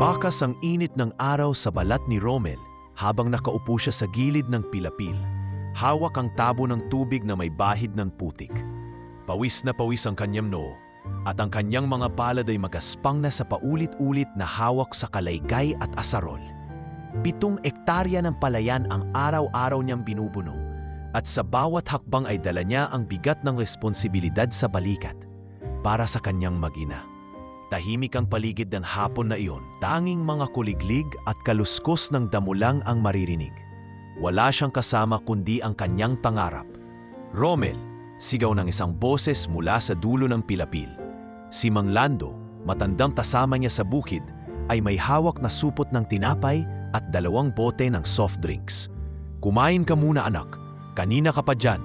Bakas ang init ng araw sa balat ni Romel habang nakaupo siya sa gilid ng pilapil. Hawak ang tabo ng tubig na may bahid ng putik. Pawis na pawis ang kanyang noo at ang kanyang mga palad ay magaspang na sa paulit-ulit na hawak sa kalaygay at asarol. 7 ektarya ng palayan ang araw-araw niyang binubuno at sa bawat hakbang ay dala niya ang bigat ng responsibilidad sa balikat para sa kanyang mag-ina. Tahimik ang paligid ng hapon na iyon, tanging mga kuliglig at kaluskos ng damo lang ang maririnig. Wala siyang kasama kundi ang kanyang pangarap. Romel, sigaw ng isang boses mula sa dulo ng pilapil. Si Mang Lando, matandang kasama niya sa bukid, ay may hawak na supot ng tinapay at 2 bote ng soft drinks. Kumain ka muna anak, kanina ka pa dyan.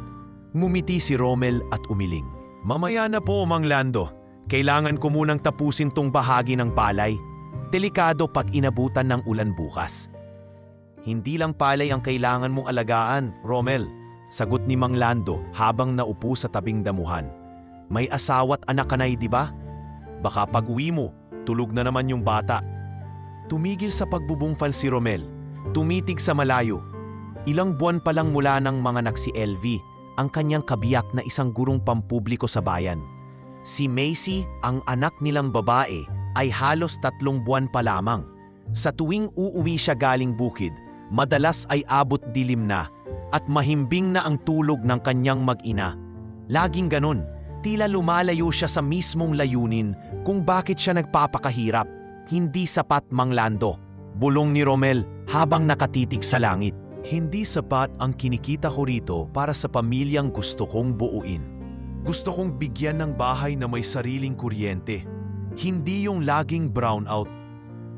Ngumiti si Romel at umiling. Mamaya na po, Mang Lando. Kailangan ko munang tapusin tong bahagi ng palay. Delikado pag inabutan ng ulan bukas. Hindi lang palay ang kailangan mong alagaan, Romel. Sagot ni Mang Lando habang naupo sa tabing damuhan. May asawa't anak ka na, di ba? Baka pag-uwi mo, tulog na naman yung bata. Tumigil sa pagbubungfal si Romel. Tumitig sa malayo. Ilang buwan pa lang mula nang manganak si LV, ang kanyang kabiyak na isang gurong pampubliko sa bayan. Si Macy, ang anak nilang babae, ay halos 3 buwan pa lamang. Sa tuwing uuwi siya galing bukid, madalas ay abot dilim na at mahimbing na ang tulog ng kanyang mag-ina. Laging ganon, tila lumalayo siya sa mismong layunin kung bakit siya nagpapakahirap. Hindi sapat, Mang Lando, bulong ni Romel habang nakatitig sa langit. Hindi sapat ang kinikita ko rito para sa pamilyang gusto kong buuin. Gusto kong bigyan ng bahay na may sariling kuryente. Hindi yung laging brownout.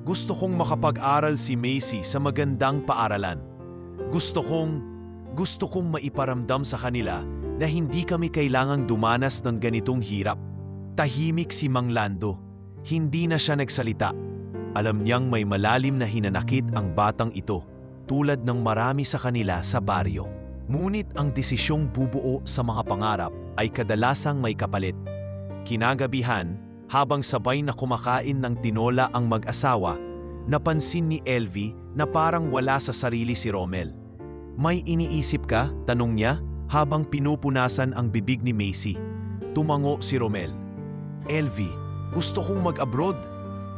Gusto kong makapag-aral si Macy sa magandang paaralan. Gusto kong maiparamdam sa kanila na hindi kami kailangang dumanas ng ganitong hirap. Tahimik si Mang Lando. Hindi na siya nagsalita. Alam niyang may malalim na hinanakit ang batang ito, tulad ng marami sa kanila sa baryo. Ngunit ang desisyong bubuo sa mga pangarap ay kadalasang may kapalit. Kinagabihan, habang sabay na kumakain ng tinola ang mag-asawa, napansin ni LV na parang wala sa sarili si Romel. May iniisip ka? Tanong niya habang pinupunasan ang bibig ni Macy. Tumango si Romel. LV, gusto kong mag-abroad.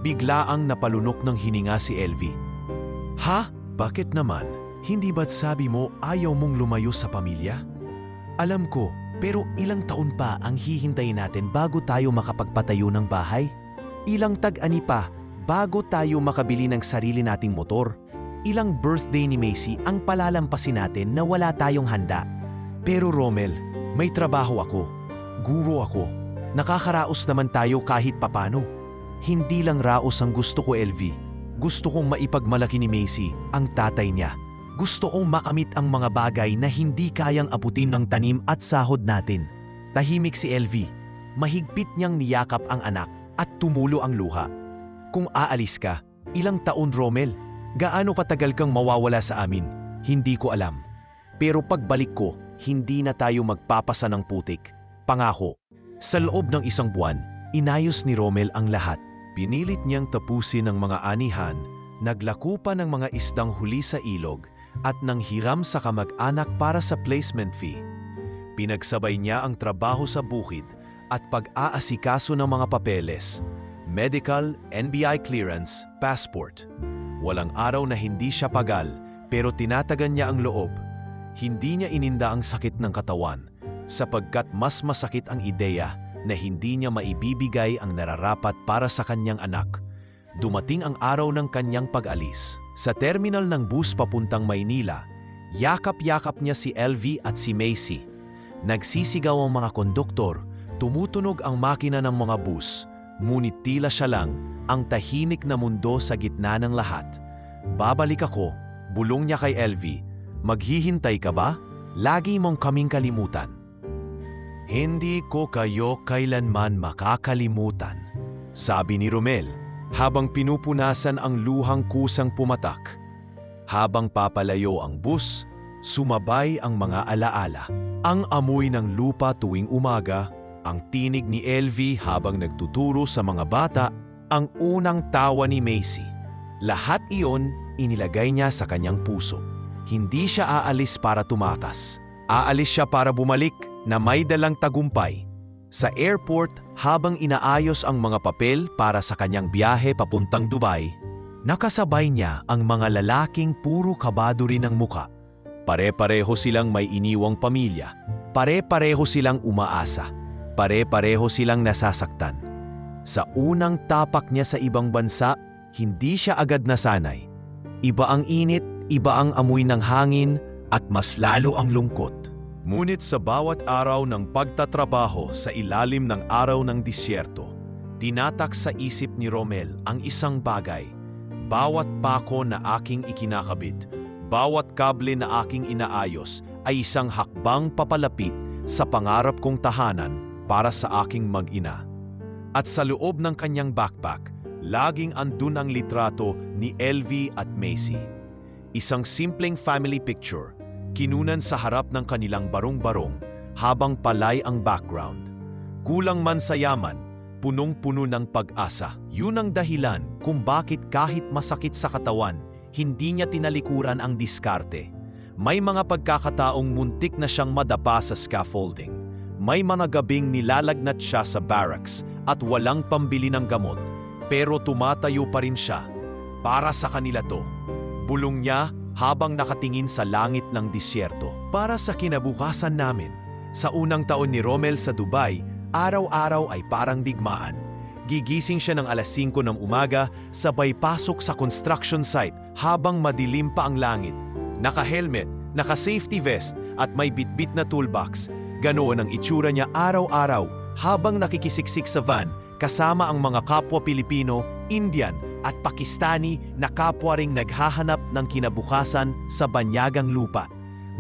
Biglaang napalunok ng hininga si LV. Ha? Bakit naman? Hindi ba't sabi mo ayaw mong lumayo sa pamilya? Alam ko, pero ilang taon pa ang hihintayin natin bago tayo makapagpatayo ng bahay? Ilang tag-ani pa bago tayo makabili ng sarili nating motor? Ilang birthday ni Macy ang palalampasin natin na wala tayong handa? Pero Romel, may trabaho ako. Guro ako. Nakakaraos naman tayo kahit papano. Hindi lang raos ang gusto ko, LV. Gusto kong maipagmalaki ni Macy ang tatay niya. Gusto kong makamit ang mga bagay na hindi kayang abutin ng tanim at sahod natin. Tahimik si LV. Mahigpit niyang niyakap ang anak at tumulo ang luha. Kung aalis ka, ilang taon, Romel? Gaano katagal kang mawawala sa amin? Hindi ko alam. Pero pagbalik ko, hindi na tayo magpapasa ng putik. Pangako. Sa loob ng 1 buwan, inayos ni Romel ang lahat. Pinilit niyang tapusin ang mga anihan, naglako pa ng mga isdang huli sa ilog, at nanghiram sa kamag-anak para sa placement fee. Pinagsabay niya ang trabaho sa bukid at pag-aasikaso ng mga papeles, medical, NBI clearance, passport. Walang araw na hindi siya pagal, pero tinatagan niya ang loob. Hindi niya ininda ang sakit ng katawan, sapagkat mas masakit ang ideya na hindi niya maibibigay ang nararapat para sa kanyang anak. Dumating ang araw ng kanyang pag-alis. Sa terminal ng bus papuntang Maynila, yakap-yakap niya si LV at si Macy. Nagsisigaw ang mga konduktor, tumutunog ang makina ng mga bus, ngunit tila siya lang ang tahimik na mundo sa gitna ng lahat. Babalik ako, bulong niya kay LV. Maghihintay ka ba? Lagi mong kaming kalimutan. Hindi ko kayo kailanman makakalimutan, sabi ni Romel habang pinupunasan ang luhang kusang pumatak. Habang papalayo ang bus, sumabay ang mga alaala. Ang amoy ng lupa tuwing umaga, ang tinig ni LV habang nagtuturo sa mga bata, ang unang tawa ni Macy. Lahat iyon inilagay niya sa kanyang puso. Hindi siya aalis para tumakas. Aalis siya para bumalik na may dalang tagumpay. Sa airport, habang inaayos ang mga papel para sa kanyang biyahe papuntang Dubai, nakasabay niya ang mga lalaking puro kabado rin ang muka. Pare-pareho silang may iniwang pamilya. Pare-pareho silang umaasa. Pare-pareho silang nasasaktan. Sa unang tapak niya sa ibang bansa, hindi siya agad nasanay. Iba ang init, iba ang amoy ng hangin, at mas lalo ang lungkot. Ngunit sa bawat araw ng pagtatrabaho sa ilalim ng araw ng disyerto, tinatak sa isip ni Romel ang isang bagay. Bawat pako na aking ikinakabit, bawat kable na aking inaayos ay isang hakbang papalapit sa pangarap kong tahanan para sa aking mag-ina. At sa loob ng kanyang backpack, laging andun ang litrato ni Elvie at Macy. Isang simpleng family picture, kinunan sa harap ng kanilang barong-barong habang palay ang background. Kulang man sa yaman, punong-puno ng pag-asa. Yun ang dahilan kung bakit kahit masakit sa katawan, hindi niya tinalikuran ang diskarte. May mga pagkakataong muntik na siyang madapa sa scaffolding. May mga gabing nilalagnat siya sa barracks at walang pambili ng gamot. Pero tumatayo pa rin siya. Para sa kanila to. Bulong niya habang nakatingin sa langit ng disyerto. Para sa kinabukasan namin, sa unang taon ni Romel sa Dubai, araw-araw ay parang digmaan. Gigising siya ng alas 5 ng umaga, sabay pasok sa construction site habang madilim pa ang langit. Naka-helmet, naka-safety vest at may bitbit na toolbox. Ganoon ang itsura niya araw-araw habang nakikisiksik sa van kasama ang mga kapwa Pilipino, Indian at Pakistani na kapwa ring naghahanap ng kinabukasan sa banyagang lupa.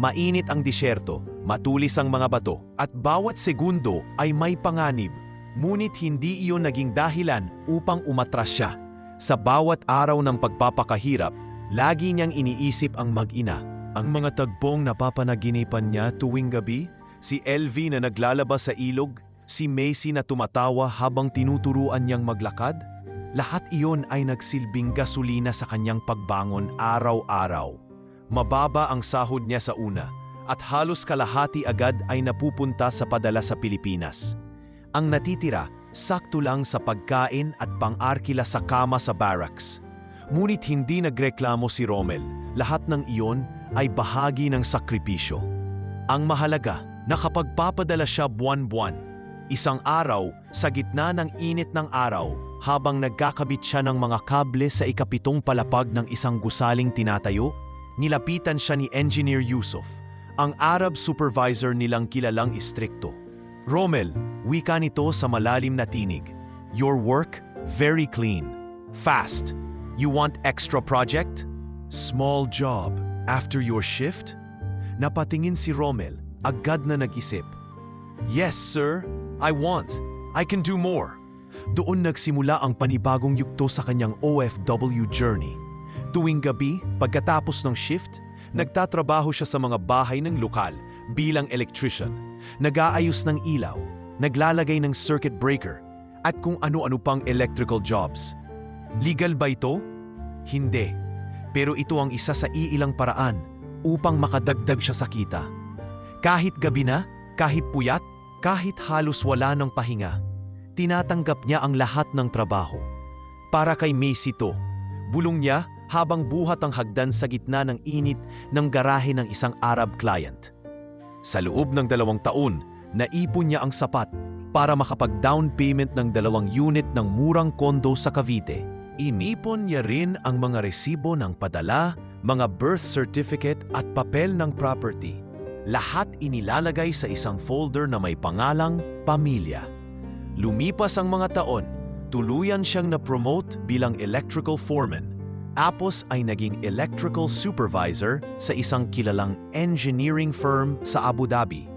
Mainit ang disyerto, matulis ang mga bato, at bawat segundo ay may panganib. Ngunit hindi iyon naging dahilan upang umatras siya. Sa bawat araw ng pagpapakahirap, lagi niyang iniisip ang mag-ina. Ang mga tagpong napapanaginipan niya tuwing gabi, si Elvie na naglalabas sa ilog, si Macy na tumatawa habang tinuturuan niyang maglakad, lahat iyon ay nagsilbing gasolina sa kanyang pagbangon araw-araw. Mababa ang sahod niya sa una at halos kalahati agad ay napupunta sa padala sa Pilipinas. Ang natitira, sakto lang sa pagkain at pang-arkila sa kama sa barracks. Ngunit hindi nagreklamo si Romel, lahat ng iyon ay bahagi ng sakripisyo. Ang mahalaga, nakapagpapadala siya buwan-buwan. Isang araw, sa gitna ng init ng araw, habang nagkakabit siya ng mga kable sa ikapitong palapag ng isang gusaling tinatayo, nilapitan siya ni Engineer Yusuf, ang Arab supervisor nilang kilalang istrikto. Romel, wika nito sa malalim na tinig. Your work, very clean. Fast. You want extra project? Small job. After your shift? Napatingin si Romel, agad na nag-isip. Yes, sir. I want. I can do more. Doon nagsimula ang panibagong yugto sa kanyang OFW journey. Tuwing gabi, pagkatapos ng shift, nagtatrabaho siya sa mga bahay ng lokal bilang electrician, nag-aayos ng ilaw, naglalagay ng circuit breaker, at kung ano-ano pang electrical jobs. Legal ba ito? Hindi. Pero ito ang isa sa iilang paraan upang makadagdag siya sa kita. Kahit gabi na, kahit puyat, kahit halos wala ng pahinga, tinatanggap niya ang lahat ng trabaho. Para kay Macy to, bulong niya habang buhat ang hagdan sa gitna ng init ng garahe ng isang Arab client. Sa loob ng 2 taon, naipon niya ang sapat para makapag-down payment ng 2 unit ng murang kondo sa Cavite. Inipon niya rin ang mga resibo ng padala, mga birth certificate at papel ng property. Lahat inilalagay sa isang folder na may pangalang Pamilya. Lumipas ang mga taon, tuluyan siyang na-promote bilang electrical foreman. Tapos ay naging electrical supervisor sa isang kilalang engineering firm sa Abu Dhabi.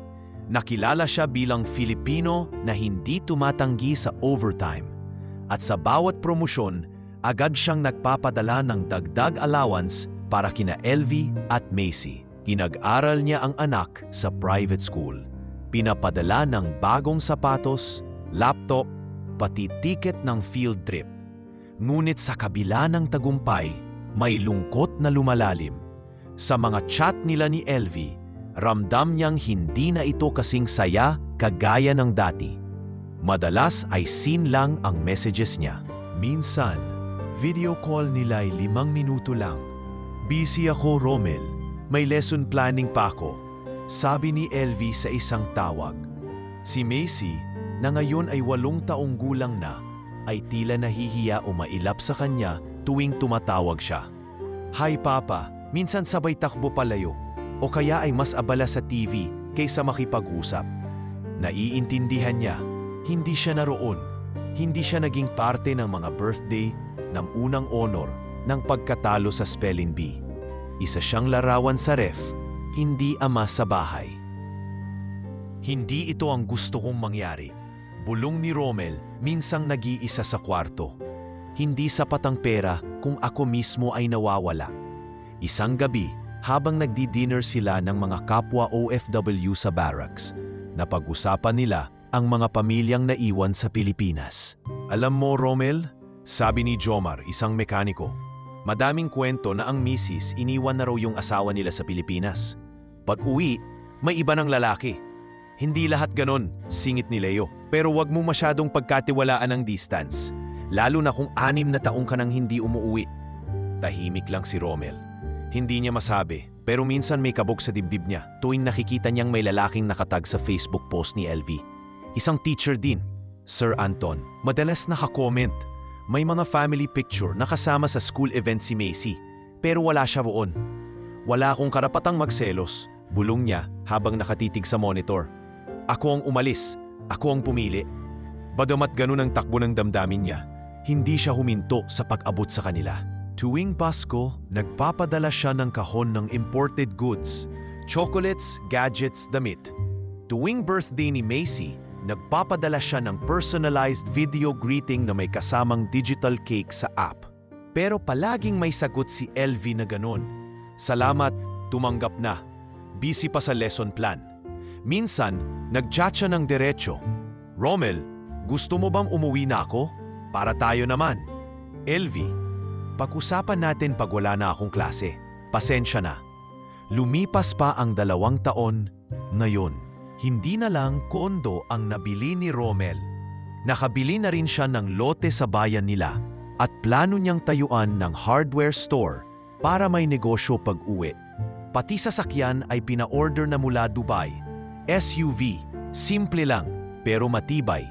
Nakilala siya bilang Filipino na hindi tumatanggi sa overtime. At sa bawat promosyon, agad siyang nagpapadala ng dagdag allowance para kina Elvie at Macy. Pinag-aral niya ang anak sa private school. Pinapadala ng bagong sapatos, laptop, pati ticket ng field trip. Ngunit sa kabila ng tagumpay, may lungkot na lumalalim. Sa mga chat nila ni Elvie, ramdam niyang hindi na ito kasing saya kagaya ng dati. Madalas ay scene lang ang messages niya. Minsan, video call nila ay 5 minuto lang. Busy ako, Romel. May lesson planning pa ako. Sabi ni Elvie sa isang tawag. Si Macy, na ngayon ay 8 taong gulang na, ay tila nahihiya o mailap sa kanya tuwing tumatawag siya. Hi Papa, minsan sabay takbo palayo o kaya ay mas abala sa TV kaysa makipag-usap. Naiintindihan niya, hindi siya naroon. Hindi siya naging parte ng mga birthday, ng unang honor, ng pagkatalo sa spelling bee. Isa siyang larawan sa ref, hindi ama sa bahay. Hindi ito ang gusto kong mangyari. Bulong ni Romel, minsang nag-iisa sa kwarto. Hindi sapat ang pera kung ako mismo ay nawawala. Isang gabi, habang nagdi-dinner sila ng mga kapwa OFW sa barracks, napag-usapan nila ang mga pamilyang naiwan sa Pilipinas. Alam mo, Romel, sabi ni Jomar, isang mekaniko, madaming kwento na ang misis iniwan na raw yung asawa nila sa Pilipinas. Pag-uwi, may iba ng lalaki. Hindi lahat ganon, singit ni Leo. Pero wag mo masyadong pagkatiwalaan ng distance. Lalo na kung 6 na taong ka nang hindi umuuwi. Tahimik lang si Romel. Hindi niya masabi, pero minsan may kabog sa dibdib niya tuwing nakikita niyang may lalaking nakatag sa Facebook post ni Elvie. Isang teacher din, Sir Anton. Madalas nakakomment. May mga family picture na kasama sa school event si Macy. Pero wala siya roon. Wala akong karapatang magselos, bulong niya habang nakatitig sa monitor. Ako ang umalis. Ako ang pumili. Bagamat ganun ang takbo ng damdamin niya, hindi siya huminto sa pag-abot sa kanila. Tuwing Pasko, nagpapadala siya ng kahon ng imported goods, chocolates, gadgets, damit. Tuwing birthday ni Macy, nagpapadala siya ng personalized video greeting na may kasamang digital cake sa app. Pero palaging may sagot si Elvie na ganun. Salamat, tumanggap na. Busy pa sa lesson plan. Minsan, nag-chat siya ng diretso. Romel, gusto mo bang umuwi na ako? Para tayo naman. Elvie, pag-usapan natin pag wala na akong klase. Pasensya na. Lumipas pa ang 2 taon. Ngayon, hindi na lang kondo ang nabili ni Romel. Nakabili na rin siya ng lote sa bayan nila at plano niyang tayuan ng hardware store para may negosyo pag-uwi. Pati sasakyan ay pina-order na mula Dubai. SUV, simple lang pero matibay.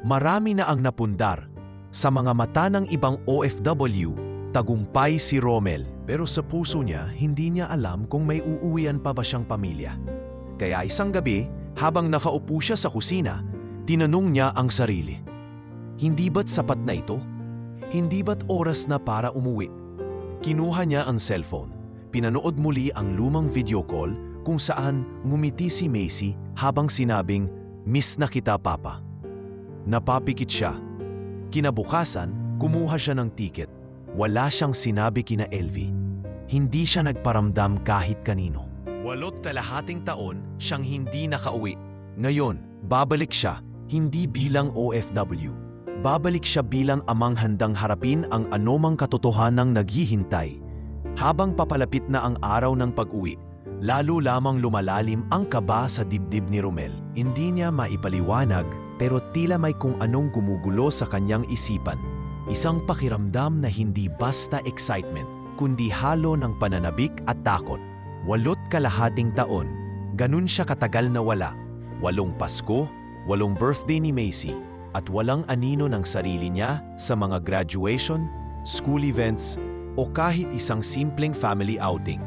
Marami na ang napundar. Sa mga mata ng ibang OFW, tagumpay si Romel. Pero sa puso niya, hindi niya alam kung may uuwian pa ba siyang pamilya. Kaya isang gabi, habang nakaupo siya sa kusina, tinanong niya ang sarili. Hindi ba't sapat na ito? Hindi ba't oras na para umuwi? Kinuha niya ang cellphone. Pinanood muli ang lumang video call kung saan ngumiti si Macy habang sinabing, "Miss na kita, Papa." Napapikit siya. Kinabukasan, kumuha siya ng ticket. Wala siyang sinabi kina Elvie. Hindi siya nagparamdam kahit kanino. 8.5 taon siyang hindi nakauwi. Ngayon, babalik siya, hindi bilang OFW. Babalik siya bilang amang handang harapin ang anumang katotohanang naghihintay. Habang papalapit na ang araw ng pag-uwi, lalo lamang lumalalim ang kaba sa dibdib ni Romel. Hindi niya maipaliwanag pero tila may kung anong gumugulo sa kanyang isipan. Isang pakiramdam na hindi basta excitement, kundi halo ng pananabik at takot. 8.5 taon, ganun siya katagal na wala. 8 Pasko, 8 birthday ni Macy, at walang anino ng sarili niya sa mga graduation, school events, o kahit isang simpleng family outing.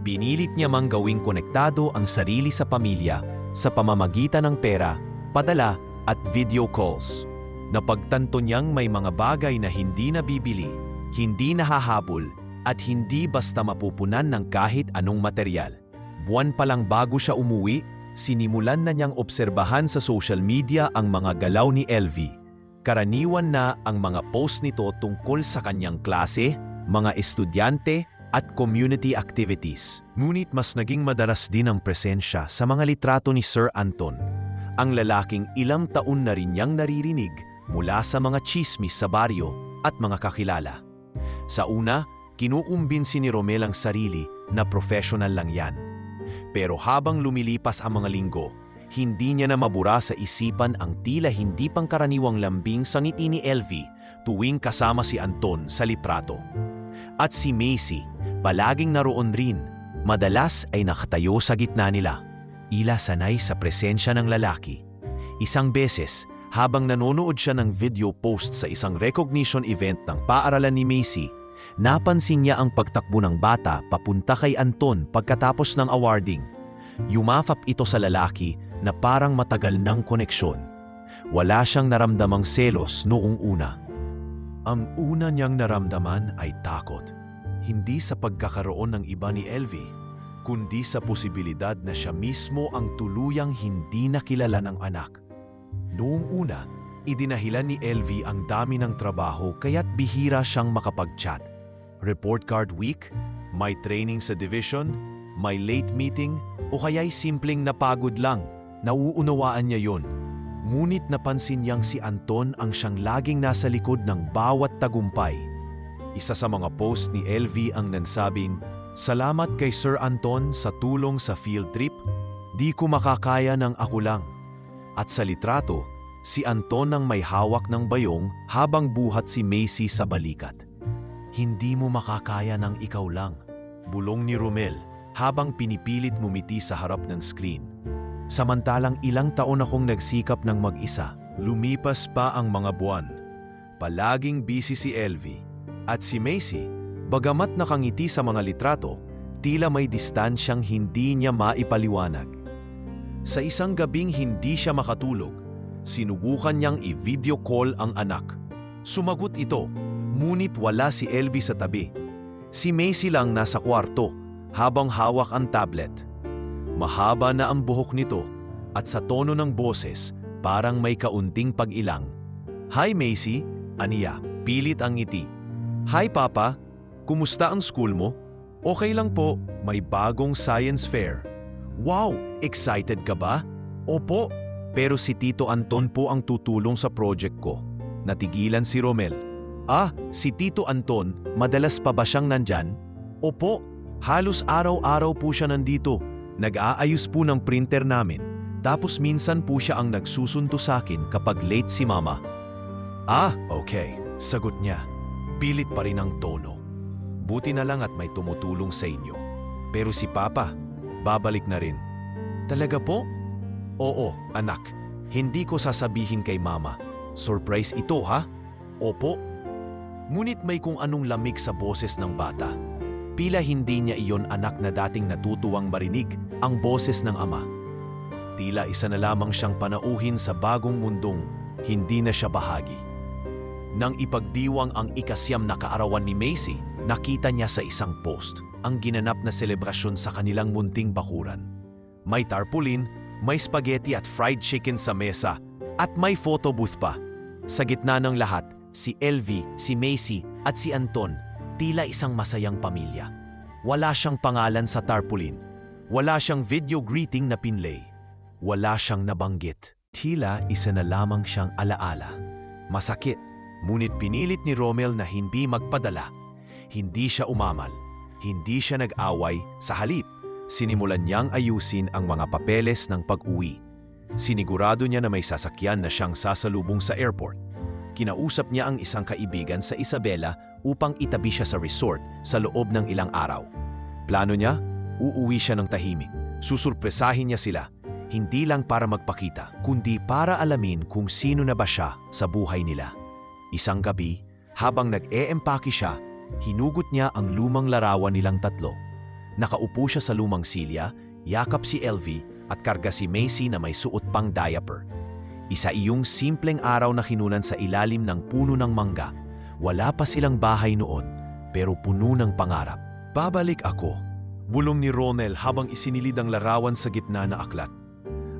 Pinilit niya mang gawing konektado ang sarili sa pamilya sa pamamagitan ng pera, padala at video calls. Napagtanto niyang may mga bagay na hindi nabibili, hindi nahahabol, at hindi basta mapupunan ng kahit anong materyal. Buwan pa lang bago siya umuwi, sinimulan na niyang obserbahan sa social media ang mga galaw ni Elvie. Karaniwan na ang mga post nito tungkol sa kanyang klase, mga estudyante, at community activities. Ngunit mas naging madalas din ang presensya sa mga litrato ni Sir Anton, ang lalaking ilang taon na rin niyang naririnig mula sa mga chismis sa baryo at mga kakilala. Sa una, kinuumbinsi ni Romel ang sarili na professional lang yan. Pero habang lumilipas ang mga linggo, hindi niya na mabura sa isipan ang tila hindi pangkaraniwang lambing sa ngiti ni LV tuwing kasama si Anton sa litrato. At si Macy, palaging naroon rin, madalas ay nakatayo sa gitna nila. Ila sanay sa presensya ng lalaki. Isang beses, habang nanonood siya ng video post sa isang recognition event ng paaralan ni Macy, napansin niya ang pagtakbo ng bata papunta kay Anton pagkatapos ng awarding. Yumafap ito sa lalaki na parang matagal ng koneksyon. Wala siyang naramdamang selos noong una. Ang una niyang naramdaman ay takot. Hindi sa pagkakaroon ng iba ni LV, kundi sa posibilidad na siya mismo ang tuluyang hindi nakilala ng anak. Noong una, idinahilan ni LV ang dami ng trabaho kaya't bihira siyang makapag-chat. Report card week, may training sa division, may late meeting, o kaya'y simpleng napagod lang. Nauunawaan niya yon. Ngunit napansin niyang si Anton ang siyang laging nasa likod ng bawat tagumpay. Isa sa mga post ni LV ang nansabing, "Salamat kay Sir Anton sa tulong sa field trip. Di ko makakaya ng ako lang." At sa litrato, si Anton ang may hawak ng bayong habang buhat si Macy sa balikat. "Hindi mo makakaya ng ikaw lang," bulong ni Romel habang pinipilit ngumiti sa harap ng screen. Samantalang ilang taon akong nagsikap ng mag-isa, lumipas pa ang mga buwan. Palaging busy si LV. At si Macy, bagamat nakangiti sa mga litrato, tila may distansyang hindi niya maipaliwanag. Sa isang gabing hindi siya makatulog, sinubukan niyang i-video call ang anak. Sumagot ito, ngunit wala si LV sa tabi. Si Macy lang nasa kwarto habang hawak ang tablet. Mahaba na ang buhok nito at sa tono ng boses parang may kaunting pag-ilang. "Hi Macy," aniya, pilit ang ngiti. "Hi Papa, kumusta ang school mo?" "Okay lang po, may bagong science fair." "Wow, excited ka ba?" "Opo, pero si Tito Anton po ang tutulong sa project ko." Natigilan si Romel. "Ah, si Tito Anton, madalas pa ba siyang nandyan?" "Opo, halos araw-araw po siya nandito. Nag-aayos po ng printer namin, tapos minsan po siya ang nagsusundo sa akin kapag late si Mama." "Ah, okay," sagot niya. Pilit pa rin ang tono. "Buti na lang at may tumutulong sa inyo. Pero si Papa, babalik na rin." "Talaga po?" "Oo, anak. Hindi ko sasabihin kay Mama. Surprise ito, ha?" "Opo." Ngunit may kung anong lamig sa boses ng bata. Pila hindi niya iyon anak na dating natutuwang marinig ang boses ng ama. Tila isa na lamang siyang panauhin sa bagong mundong hindi na siya bahagi. Nang ipagdiwang ang ikasyam na kaarawan ni Macy, nakita niya sa isang post ang ginanap na selebrasyon sa kanilang munting bakuran. May tarpaulin, may spaghetti at fried chicken sa mesa, at may photo booth pa. Sa gitna ng lahat, si LV, si Macy at si Anton, tila isang masayang pamilya. Wala siyang pangalan sa tarpaulin. Wala siyang video greeting na pinlay. Wala siyang nabanggit. Tila isa na lamang siyang alaala. Masakit, ngunit pinilit ni Romel na hindi magpadala. Hindi siya umamal. Hindi siya nag-away. Sa halip, sinimulan niyang ayusin ang mga papeles ng pag-uwi. Sinigurado niya na may sasakyan na siyang sasalubong sa airport. Kinausap niya ang isang kaibigan sa Isabela upang itabi siya sa resort sa loob ng ilang araw. Plano niya, uuwi siya ng tahimik. Susurpresahin niya sila, hindi lang para magpakita, kundi para alamin kung sino na ba siya sa buhay nila. Isang gabi, habang nag-e-empake siya, hinugot niya ang lumang larawan nilang tatlo. Nakaupo siya sa lumang silya, yakap si LV at karga si Macy na may suot pang diaper. Isa iyong simpleng araw na kinunan sa ilalim ng puno ng mangga. Wala pa silang bahay noon, pero puno ng pangarap. "Babalik ako," bulong ni Romel habang isinilid ang larawan sa gitna na aklat.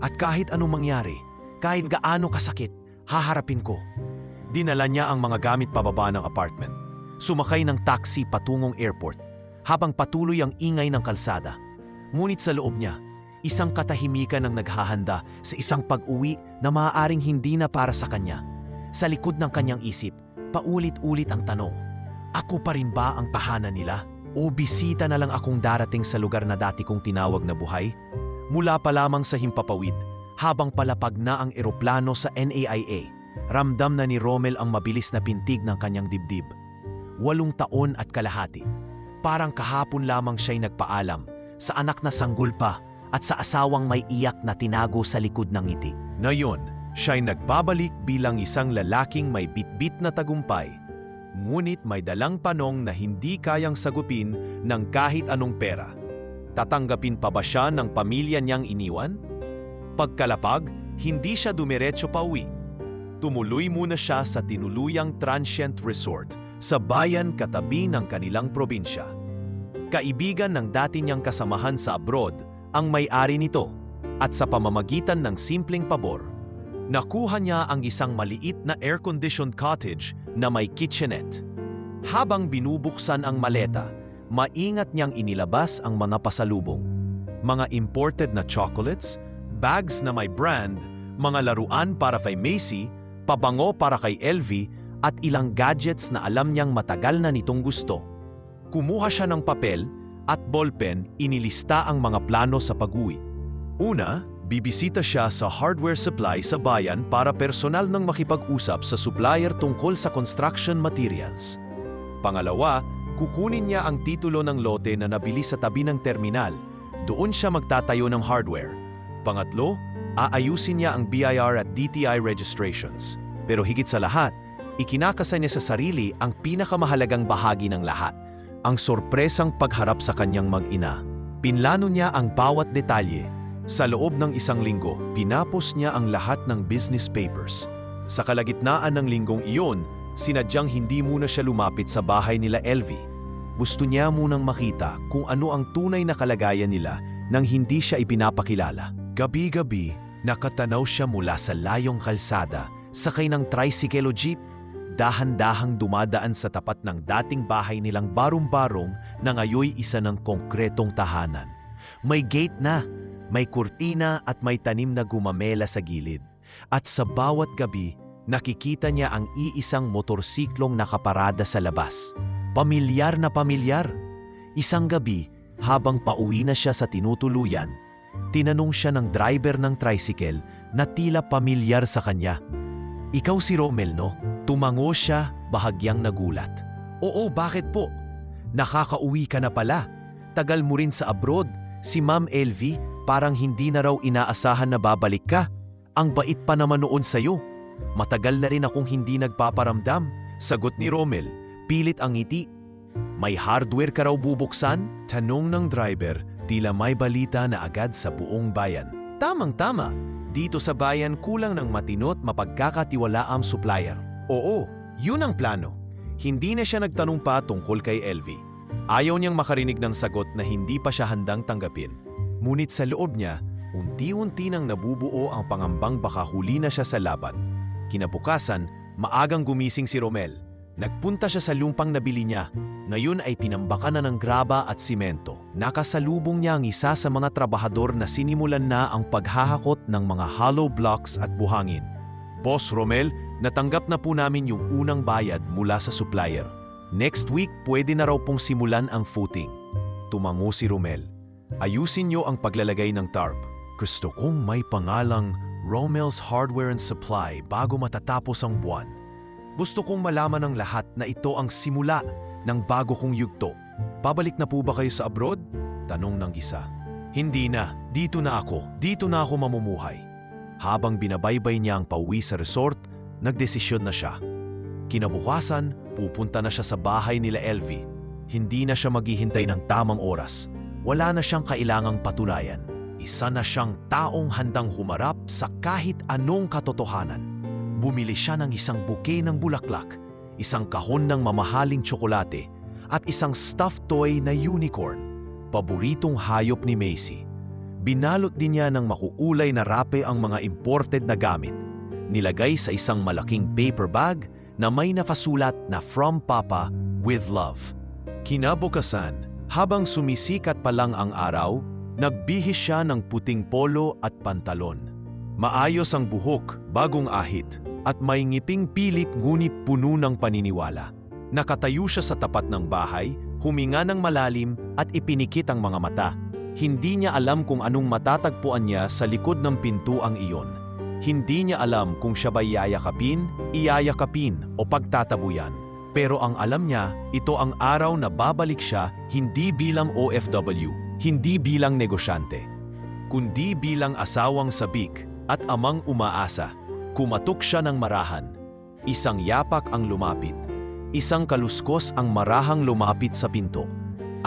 "At kahit anong mangyari, kahit gaano kasakit, haharapin ko." Dinala niya ang mga gamit pababa ng apartment. Sumakay ng taxi patungong airport, habang patuloy ang ingay ng kalsada. Ngunit sa loob niya, isang katahimikan ang naghahanda sa isang pag-uwi na maaaring hindi na para sa kanya. Sa likod ng kanyang isip, Paulit-ulit ang tanong, ako pa rin ba ang tahanan nila? O bisita na lang akong darating sa lugar na dati kong tinawag na buhay? Mula pa lamang sa himpapawid, habang palapag na ang eroplano sa NAIA, ramdam na ni Romel ang mabilis na pintig ng kanyang dibdib. 8 taon at kalahati. Parang kahapon lamang siya'y nagpaalam sa anak na sanggol pa at sa asawang may iyak na tinago sa likod ng ngiti. Ngayon, siya'y nagbabalik bilang isang lalaking may bitbit na tagumpay. Ngunit may dalang panong na hindi kayang sagupin ng kahit anong pera. Tatanggapin pa ba siya ng pamilya niyang iniwan? Pagkalapag, hindi siya dumiretso pa uwi. Tumuloy muna siya sa tinuluyang transient resort sa bayan katabi ng kanilang probinsya. Kaibigan ng dati niyang kasamahan sa abroad ang may-ari nito at sa pamamagitan ng simpleng pabor, nakuha niya ang isang maliit na air-conditioned cottage na may kitchenette. Habang binubuksan ang maleta, maingat niyang inilabas ang mga pasalubong. Mga imported na chocolates, bags na may brand, mga laruan para kay Macy, pabango para kay LV, at ilang gadgets na alam niyang matagal na nitong gusto. Kumuha siya ng papel at ballpen, inilista ang mga plano sa pag-uwi. Una, bibisita siya sa hardware supply sa bayan para personal nang makipag-usap sa supplier tungkol sa construction materials. Pangalawa, kukunin niya ang titulo ng lote na nabili sa tabi ng terminal. Doon siya magtatayo ng hardware. Pangatlo, aayusin niya ang BIR at DTI registrations. Pero higit sa lahat, ikinakasa niya sa sarili ang pinakamahalagang bahagi ng lahat, ang sorpresang pagharap sa kanyang mag-ina. Pinlano niya ang bawat detalye. Sa loob ng 1 linggo, pinapos niya ang lahat ng business papers. Sa kalagitnaan ng linggong iyon, sinadyang hindi muna siya lumapit sa bahay nila LV. Gusto niya munang makita kung ano ang tunay na kalagayan nila nang hindi siya ipinapakilala. Gabi-gabi, nakatanaw siya mula sa layong kalsada, sakay ng tricycle o jeep, dahan-dahang dumadaan sa tapat ng dating bahay nilang barong-barong na ngayoy isa ng konkretong tahanan. May gate na, may kurtina at may tanim na gumamela sa gilid. At sa bawat gabi, nakikita niya ang iisang motorsiklong nakaparada sa labas. Pamilyar na pamilyar. Isang gabi, habang pauwi na siya sa tinutuluyan, tinanong siya ng driver ng tricycle na tila pamilyar sa kanya. Ikaw si Romel, no? Tumango siya, bahagyang nagulat. Oo, bakit po? Nakakauwi ka na pala. Tagal mo rin sa abroad. Si Ma'am LV parang hindi na raw inaasahan na babalik ka. Ang bait pa naman noon sa'yo. Matagal na rin akong hindi nagpaparamdam. Sagot ni Romel, pilit ang ngiti. May hardware ka raw bubuksan? Tanong ng driver, tila may balita na agad sa buong bayan. Tamang-tama. Dito sa bayan kulang ng matinot mapagkakatiwalaang supplier. Oo, yun ang plano. Hindi na siya nagtanong pa tungkol kay LV. Ayaw niyang makarinig ng sagot na hindi pa siya handang tanggapin. Ngunit sa loob niya, unti-unti nang nabubuo ang pangambang baka huli na siya sa laban. Kinabukasan, maagang gumising si Romel. Nagpunta siya sa lumpang nabili niya. Ngayon ay pinambakan na ng graba at simento. Nakasalubong niya ang isa sa mga trabahador na sinimulan na ang paghahakot ng mga hollow blocks at buhangin. Boss Romel, natanggap na po namin yung unang bayad mula sa supplier. Next week, pwede na raw pong simulan ang footing. Tumango si Romel. Ayusin niyo ang paglalagay ng tarp. Gusto kong may pangalang Romel's Hardware and Supply bago matatapos ang buwan. Gusto kong malaman ng lahat na ito ang simula ng bago kong yugto. Pabalik na po ba kayo sa abroad? Tanong ng isa. Hindi na. Dito na ako. Dito na ako mamumuhay. Habang binabaybay niya ang pauwi sa resort, nagdesisyon na siya. Kinabukasan, pupunta na siya sa bahay nila LV. Hindi na siya maghihintay ng tamang oras. Wala na siyang kailangang patunayan. Isa na siyang taong handang humarap sa kahit anong katotohanan. Bumili siya ng isang bouquet ng bulaklak, isang kahon ng mamahaling tsokolate, at isang stuffed toy na unicorn, paboritong hayop ni Macy. Binalot din niya ng makukulay na rape ang mga imported na gamit. Nilagay sa isang malaking paper bag na may nakasulat na From Papa with Love. Kinabukasan, habang sumisikat pa lang ang araw, nagbihis siya ng puting polo at pantalon. Maayos ang buhok, bagong ahit, at may ngiting pilit ngunit puno ng paniniwala. Nakatayo siya sa tapat ng bahay, huminga ng malalim at ipinikit ang mga mata. Hindi niya alam kung anong matatagpuan niya sa likod ng pintuang iyon. Hindi niya alam kung siya ba'y iyayakapin o pagtatabuyan. Pero ang alam niya, ito ang araw na babalik siya hindi bilang OFW, hindi bilang negosyante, kundi bilang asawang sabik at amang umaasa. Kumatok siya ng marahan. Isang yapak ang lumapit. Isang kaluskos ang marahang lumapit sa pinto.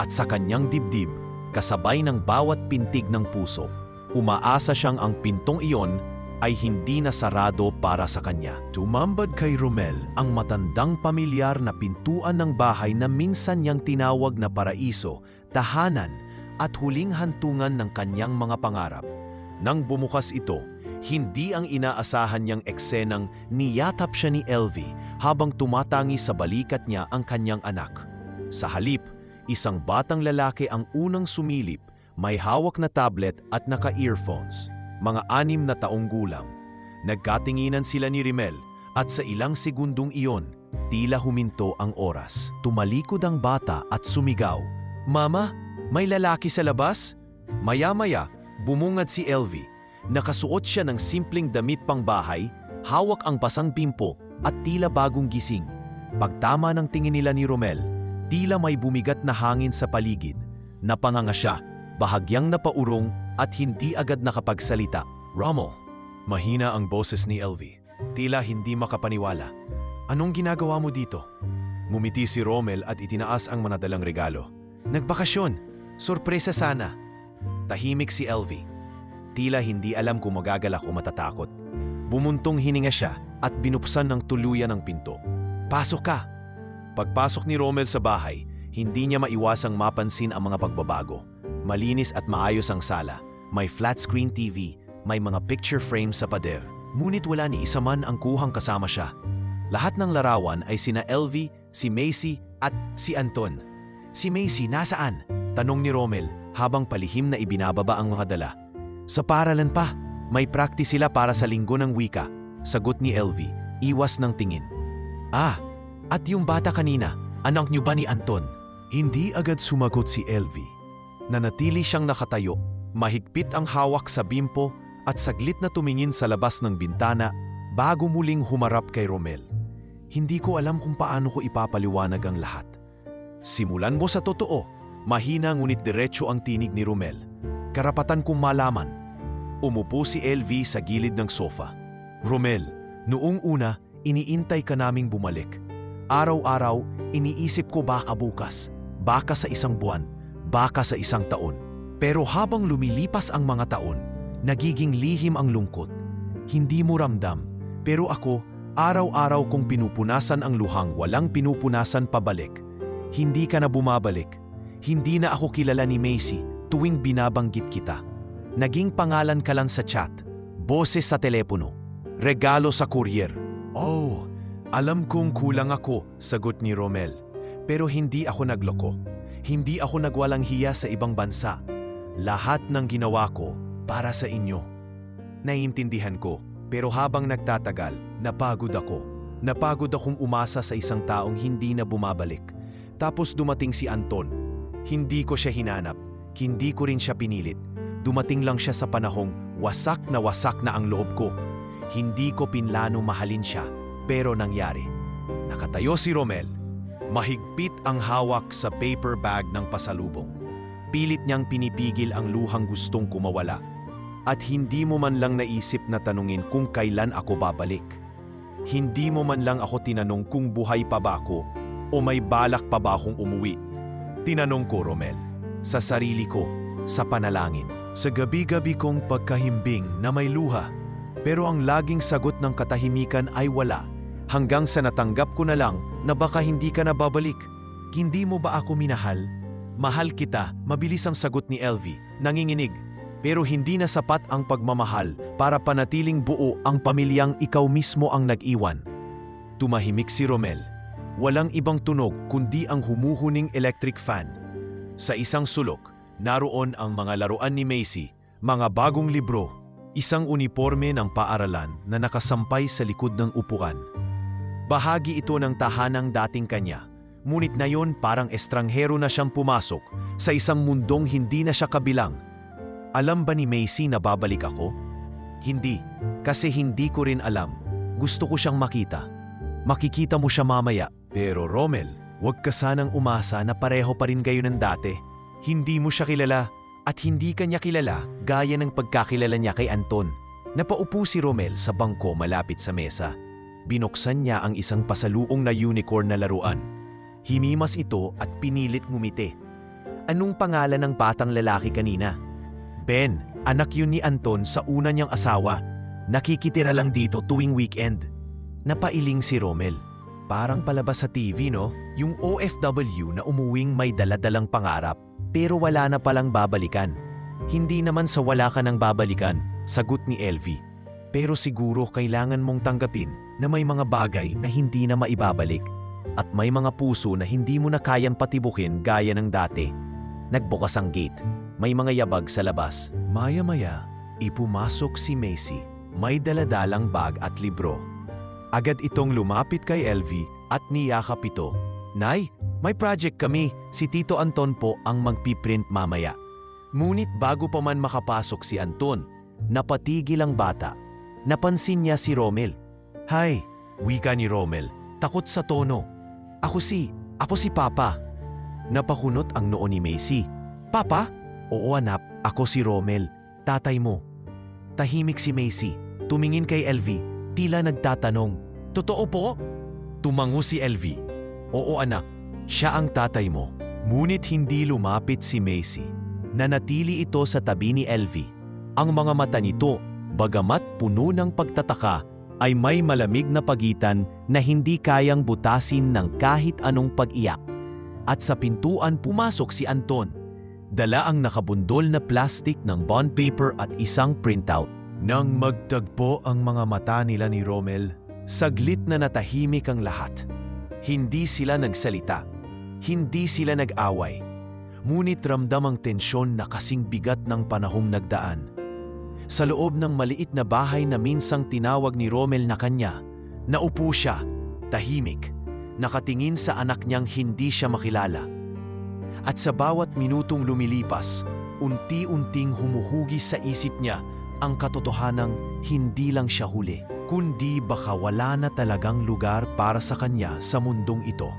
At sa kanyang dibdib, kasabay ng bawat pintig ng puso, umaasa siyang ang pintong iyon ay hindi na sarado para sa kanya. Tumambad kay Romel ang matandang pamilyar na pintuan ng bahay na minsan niyang tinawag na paraiso, tahanan at huling hantungan ng kanyang mga pangarap. Nang bumukas ito, hindi ang inaasahan niyang eksenang niyatap siya ni Elvie habang tumatangi sa balikat niya ang kanyang anak. Sa halip, isang batang lalaki ang unang sumilip, may hawak na tablet at naka-earphones. Mga 6 na taong gulang. Nagkatinginan sila ni Romel at sa ilang segundong iyon, tila huminto ang oras. Tumalikod ang bata at sumigaw, "Mama, may lalaki sa labas?" Maya-maya, bumungad si Elvie. Nakasuot siya ng simpleng damit pang bahay, hawak ang basang pimpo at tila bagong gising. Pagtama ng tingin nila ni Romel, tila may bumigat na hangin sa paligid. Napanganga siya, bahagyang napaurong at hindi agad nakapagsalita. "Rommel." Mahina ang boses ni Elvie. Tila hindi makapaniwala. "Anong ginagawa mo dito?" Ngumiti si Rommel at itinaas ang manadalang regalo. "Nagbakasyon. Sorpresa sana." Tahimik si Elvie. Tila hindi alam kung magagalak o matatakot. Bumuntong hininga siya at binuksan ng tuluyan ang pinto. "Pasok ka." Pagpasok ni Rommel sa bahay, hindi niya maiwasang mapansin ang mga pagbabago. Malinis at maayos ang sala. May flat-screen TV, may mga picture frames sa pader. Ngunit wala ni isa man ang kuhang kasama siya. Lahat ng larawan ay sina Elvie, si Macy at si Anton. "Si Macy, nasaan?" tanong ni Rommel habang palihim na ibinababa ang mga dala. "Sa paaralan pa. May practice sila para sa linggo ng wika," sagot ni Elvie, iwas ng tingin. "Ah, at yung bata kanina, anak niyo ba ni Anton?" Hindi agad sumagot si Elvie. Nanatili siyang nakatayo, mahigpit ang hawak sa bimpo at saglit na tumingin sa labas ng bintana bago muling humarap kay Romel. "Hindi ko alam kung paano ko ipapaliwanag ang lahat." "Simulan mo sa totoo." Mahina ngunit diretso ang tinig ni Romel. "Karapatan kong malaman." Umupo si Elvie sa gilid ng sofa. "Romel, noong una, iniintay ka naming bumalik. Araw-araw, iniisip ko baka bukas, baka sa isang buwan, baka sa isang taon. Pero habang lumilipas ang mga taon, nagiging lihim ang lungkot. Hindi mo ramdam, pero ako, araw-araw kong pinupunasan ang luhang walang pinupunasan pabalik. Hindi ka na bumabalik. Hindi na ako kilala ni Macy tuwing binabanggit kita. Naging pangalan ka lang sa chat, boses sa telepono, regalo sa courier." "Oh, alam kong kulang ako," sagot ni Romel. "Pero hindi ako nagloko. Hindi ako nagwalang hiya sa ibang bansa. Lahat ng ginawa ko para sa inyo." Naiintindihan ko, pero habang nagtatagal, napagod ako. Napagod akong umasa sa isang taong hindi na bumabalik. Tapos dumating si Anton. Hindi ko siya hinanap, hindi ko rin siya pinilit. Dumating lang siya sa panahong wasak na ang loob ko. Hindi ko pinlano mahalin siya, pero nangyari. Nakatayo si Romel. Mahigpit ang hawak sa paper bag ng pasalubong. Pilit niyang pinipigil ang luhang gustong kumawala. At hindi mo man lang naisip na tanungin kung kailan ako babalik. Hindi mo man lang ako tinanong kung buhay pa ba ako o may balak pa ba akong umuwi. Tinanong ko, Romel, sa sarili ko, sa panalangin, sa gabi-gabi kong pagkahimbing na may luha. Pero ang laging sagot ng katahimikan ay wala, hanggang sa natanggap ko na lang na baka hindi ka na babalik. "Hindi mo ba ako minahal?" "Mahal kita," mabilis ang sagot ni Elvie, nanginginig. Pero hindi na sapat ang pagmamahal para panatiling buo ang pamilyang ikaw mismo ang nag-iwan. Tumahimik si Romel. Walang ibang tunog kundi ang humuhuning electric fan. Sa isang sulok, naroon ang mga laruan ni Macy, mga bagong libro, Isang uniporme ng paaralan na nakasampay sa likod ng upuan. Bahagi ito ng tahanang dating kanya, ngunit ngayon parang estranghero na siyang pumasok sa isang mundong hindi na siya kabilang. Alam ba ni Macy na babalik ako? Hindi, kasi hindi ko rin alam. Gusto ko siyang makita. Makikita mo siya mamaya. Pero Rommel, huwag ka sanang umasa na pareho pa rin kayo ng dati. Hindi mo siya kilala at hindi ka niya kilala gaya ng pagkakilala niya kay Anton. Napaupo si Rommel sa bangko malapit sa mesa. Binuksan niya ang isang pasaluong na unicorn na laruan. Himimas ito at pinilit ngumiti. Anong pangalan ng batang lalaki kanina? Ben, anak yun ni Anton sa una niyang asawa. Nakikitira lang dito tuwing weekend. Napailing si Rommel. Parang palabas sa TV, no? Yung OFW na umuwing may daladalang pangarap pero wala na palang babalikan. Hindi naman sa wala ka nang babalikan, sagot ni Elvie. Pero siguro kailangan mong tanggapin na may mga bagay na hindi na maibabalik at may mga puso na hindi mo na kayang patibukin gaya ng dati. Nagbukas ang gate. May mga yabag sa labas. Maya-maya, ipumasok si Macy. May daladalang bag at libro. Agad itong lumapit kay Elvie at niyakap ito. Nay, may project kami. Si Tito Anton po ang magpiprint mamaya. Ngunit bago pa man makapasok si Anton, napatigil ang bata. Napansin niya si Rommel. Hay, wika ni Rommel, takot sa tono. Ako si Papa. Napakunot ang noo ni Macy. Papa? Oo anak, ako si Rommel, tatay mo. Tahimik si Macy, tumingin kay Elvie, tila nagtatanong. Totoo po? Tumango si Elvie. Oo anak, siya ang tatay mo. Ngunit hindi lumapit si Macy. Nanatili ito sa tabi ni Elvie. Ang mga mata nito, bagamat puno ng pagtataka, ay may malamig na pagitan na hindi kayang butasin ng kahit anong pag-iyak. At sa pintuan pumasok si Anton. Dala ang nakabundol na plastic ng bond paper at isang printout. Nang magtagpo ang mga mata nila ni Rommel, saglit na natahimik ang lahat. Hindi sila nagsalita. Hindi sila nag-away. Ngunit ramdam ang tensyon na kasing bigat ng panahong nagdaan. Sa loob ng maliit na bahay na minsang tinawag ni Rommel na kanya, naupo siya, tahimik, nakatingin sa anak niyang hindi siya makilala. At sa bawat minutong lumilipas, unti-unting humuhugis sa isip niya ang katotohanang hindi lang siya huli, kundi baka wala na talagang lugar para sa kanya sa mundong ito.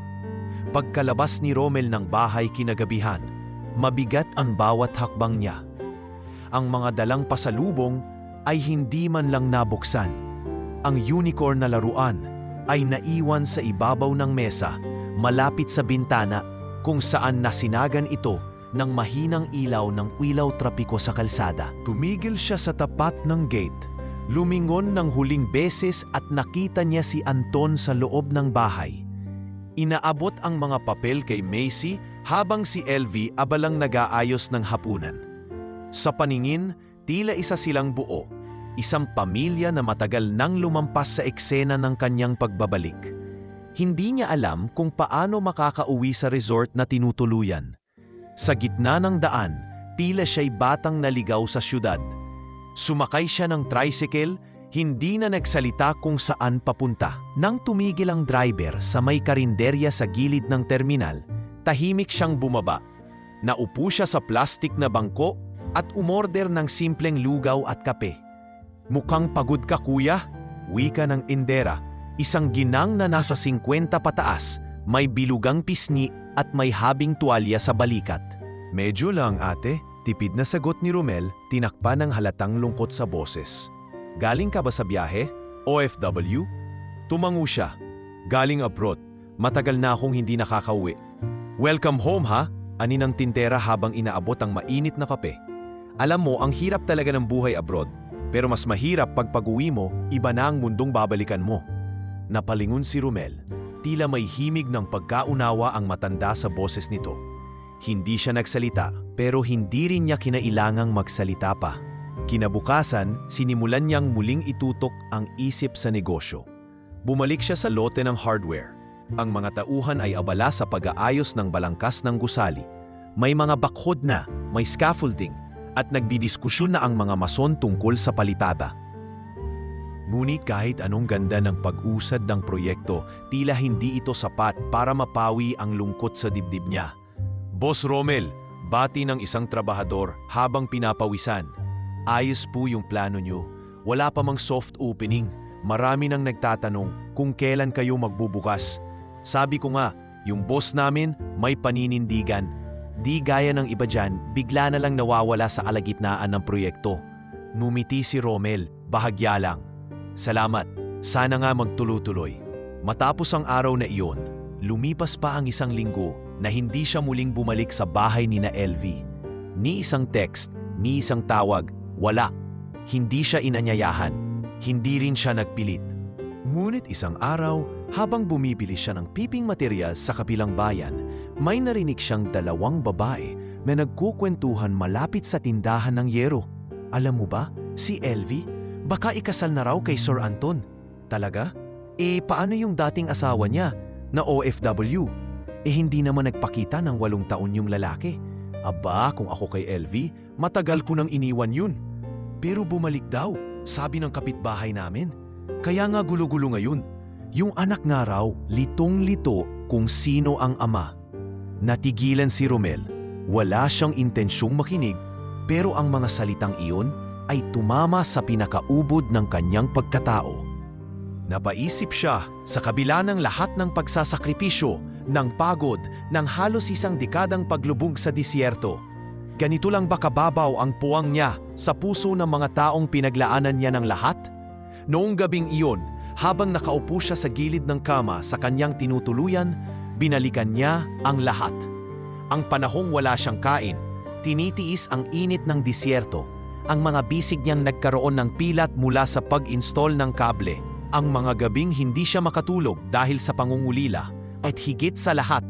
Pagkalabas ni Rommel ng bahay kinagabihan, mabigat ang bawat hakbang niya. Ang mga dalang pasalubong ay hindi man lang nabuksan. Ang unicorn na laruan ay naiwan sa ibabaw ng mesa, malapit sa bintana kung saan nasinagan ito ng mahinang ilaw ng ilaw trapiko sa kalsada. Tumigil siya sa tapat ng gate, lumingon ng huling beses at nakita niya si Anton sa loob ng bahay. Inaabot ang mga papel kay Macy habang si Elvie abalang nag-aayos ng hapunan. Sa paningin, tila isa silang buo, isang pamilya na matagal nang lumampas sa eksena ng kanyang pagbabalik. Hindi niya alam kung paano makakauwi sa resort na tinutuluyan. Sa gitna ng daan, tila siya'y batang naligaw sa syudad. Sumakay siya ng tricycle, hindi na nagsalita kung saan papunta. Nang tumigil ang driver sa may karinderya sa gilid ng terminal, tahimik siyang bumaba. Naupo siya sa plastik na bangko at umorder ng simpleng lugaw at kape. Mukhang pagod ka kuya, wika ng indera. Isang ginang na nasa 50 pataas, may bilugang pisngi at may habing tuwalya sa balikat. Medyo lang ate, tipid na sagot ni Rommel, tinakpan ng halatang lungkot sa boses. Galing ka ba sa biyahe? OFW? Tumango siya. Galing abroad. Matagal na akong hindi nakakauwi. Welcome home ha? Ani ng tindera habang inaabot ang mainit na kape. Alam mo, ang hirap talaga ng buhay abroad. Pero mas mahirap pag pag-uwi mo, iba na ang mundong babalikan mo. Napalingon si Rommel. Tila may himig ng pagkaunawa ang matanda sa boses nito. Hindi siya nagsalita, pero hindi rin niya kinailangang magsalita pa. Kinabukasan, sinimulan niyang muling itutok ang isip sa negosyo. Bumalik siya sa lote ng hardware. Ang mga tauhan ay abala sa pag-aayos ng balangkas ng gusali. May mga bakhod na, may scaffolding, at nagdidiskusyon na ang mga mason tungkol sa palitada. Ngunit kahit anong ganda ng pag-usad ng proyekto, tila hindi ito sapat para mapawi ang lungkot sa dibdib niya. Boss Romel, bati ng isang trabahador habang pinapawisan. Ayos po yung plano nyo. Wala pa mang soft opening. Marami nang nagtatanong kung kailan kayo magbubukas. Sabi ko nga, yung boss namin may paninindigan. Di gaya ng iba dyan, bigla na lang nawawala sa kalagitnaan ng proyekto. Numiti si Romel, bahagya lang. Salamat, sana nga magtuloy-tuloy. Matapos ang araw na iyon, lumipas pa ang isang linggo na hindi siya muling bumalik sa bahay ni na LV. Ni isang text, ni isang tawag, wala. Hindi siya inanyayahan, hindi rin siya nagpilit. Ngunit isang araw, habang bumibili siya ng piping materyal sa kabilang bayan, may narinig siyang dalawang babae na nagkukwentuhan malapit sa tindahan ng yero. Alam mo ba, si LV? Baka ikasal na raw kay Sir Anton. Talaga? Paano yung dating asawa niya na OFW? Hindi naman nagpakita ng 8 taon yung lalaki. Aba, kung ako kay LV, matagal ko nang iniwan yun. Pero bumalik daw, sabi ng kapitbahay namin. Kaya nga gulo-gulo ngayon. Yung anak nga raw, litong-lito kung sino ang ama. Natigilan si Romel. Wala siyang intensyong makinig, pero ang mga salitang iyon ay tumama sa pinakaubod ng kanyang pagkatao. Napaisip siya sa kabila ng lahat ng pagsasakripisyo, ng pagod, ng halos isang dekadang paglubog sa disyerto. Ganito lang ba kababaw ang puwang niya sa puso ng mga taong pinaglaanan niya ng lahat? Noong gabing iyon, habang nakaupo siya sa gilid ng kama sa kanyang tinutuluyan, binalikan niya ang lahat. Ang panahong wala siyang kain, tinitiis ang init ng disyerto, ang mga bisig niyang nagkaroon ng pilat mula sa pag-install ng kable, ang mga gabing hindi siya makatulog dahil sa pangungulila, at higit sa lahat,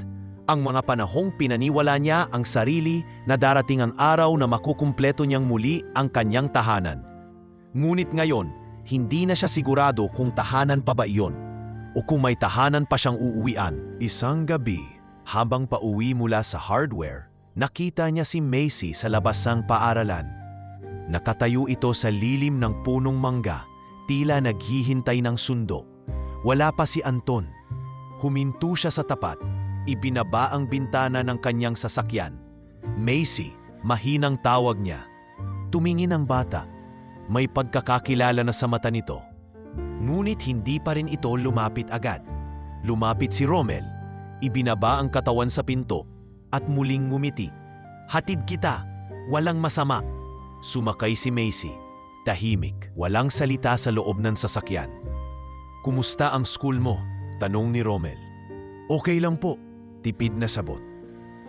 ang mga panahong pinaniwala niya ang sarili na darating ang araw na makukumpleto niyang muli ang kanyang tahanan. Ngunit ngayon, hindi na siya sigurado kung tahanan pa ba iyon o kung may tahanan pa siyang uuwian. Isang gabi, habang pauwi mula sa hardware, nakita niya si Macy sa labas ng paaralan. Nakatayo ito sa lilim ng punong mangga, tila naghihintay ng sundo. Wala pa si Anton. Huminto siya sa tapat, ibinaba ang bintana ng kanyang sasakyan. Macy, mahinang tawag niya. Tumingin ang bata. May pagkakakilala na sa mata nito. Ngunit hindi pa rin ito lumapit agad. Lumapit si Romel, ibinaba ang katawan sa pinto, at muling ngumiti. Hatid kita, walang masama. Sumakay si Macy, tahimik, walang salita sa loob ng sasakyan. Kumusta ang school mo? Tanong ni Romel. Okay lang po, tipid na sagot.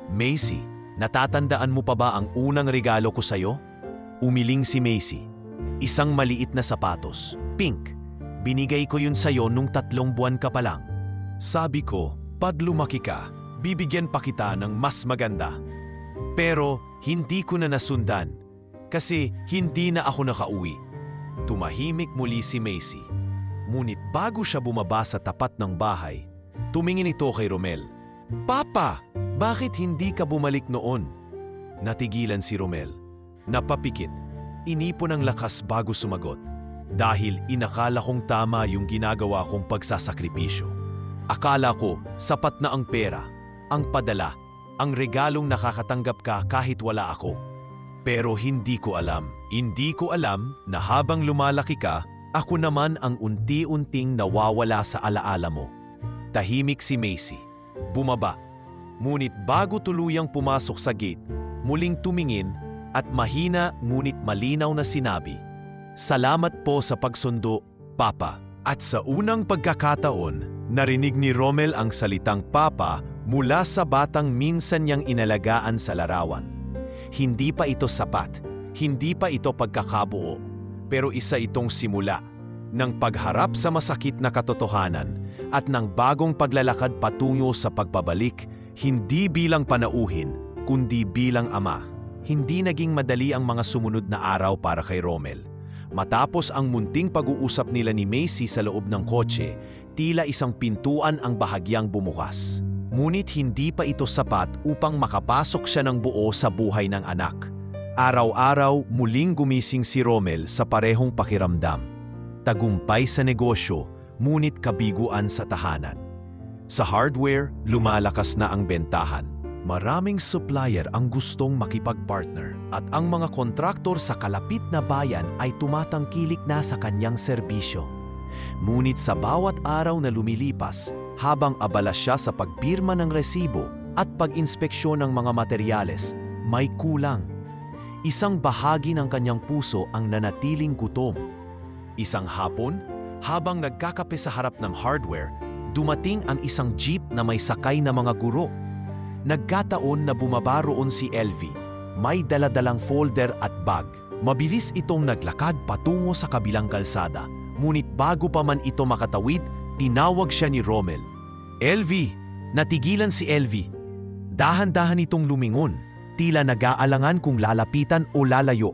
Macy, natatandaan mo pa ba ang unang regalo ko sa'yo? Umiling si Macy. Isang maliit na sapatos, pink. Binigay ko yun sa'yo nung 3 buwan ka pa lang. Sabi ko, pag lumaki ka, bibigyan pa kita ng mas maganda. Pero hindi ko na nasundan. Kasi hindi na ako nakauwi. Tumahimik muli si Macy. Ngunit bago siya bumaba sa tapat ng bahay, tumingin ito kay Romel. Papa, bakit hindi ka bumalik noon? Natigilan si Romel. Napapikit. Inipon ang lakas bago sumagot. Dahil inakala kong tama yung ginagawa kong pagsasakripisyo. Akala ko sapat na ang pera, ang padala, ang regalong nakakatanggap ka kahit wala ako. Pero hindi ko alam na habang lumalaki ka, ako naman ang unti-unting nawawala sa alaala mo. Tahimik si Macy. Bumaba. Ngunit bago tuluyang pumasok sa gate, muling tumingin at mahina ngunit malinaw na sinabi, Salamat po sa pagsundo, Papa. At sa unang pagkakataon, narinig ni Romel ang salitang Papa mula sa batang minsan niyang inalagaan sa larawan. Hindi pa ito sapat, hindi pa ito pagkakabuo, pero isa itong simula ng pagharap sa masakit na katotohanan at ng bagong paglalakad patungo sa pagbabalik, hindi bilang panauhin, kundi bilang ama. Hindi naging madali ang mga sumunod na araw para kay Romel. Matapos ang munting pag-uusap nila ni Macy sa loob ng kotse, tila isang pintuan ang bahagyang bumukas. Ngunit hindi pa ito sapat upang makapasok siya ng buo sa buhay ng anak. Araw-araw muling gumising si Romel sa parehong pakiramdam. Tagumpay sa negosyo, ngunit kabiguan sa tahanan. Sa hardware, lumalakas na ang bentahan. Maraming supplier ang gustong makipag-partner at ang mga kontraktor sa kalapit na bayan ay tumatangkilik na sa kanyang serbisyo. Ngunit sa bawat araw na lumilipas, habang abala siya sa pagpirma ng resibo at pag-inspeksyon ng mga materyales, may kulang. Isang bahagi ng kanyang puso ang nanatiling gutom. Isang hapon, habang nagkakape sa harap ng hardware, dumating ang isang jeep na may sakay na mga guro. Nagkataon na bumaba roon si Elvie. May daladalang folder at bag. Mabilis itong naglakad patungo sa kabilang kalsada. Ngunit bago pa man ito makatawid, tinawag siya ni Romel. "Elvie!" Natigilan si Elvie. Dahan-dahan itong lumingon, tila nag-aalangan kung lalapitan o lalayo.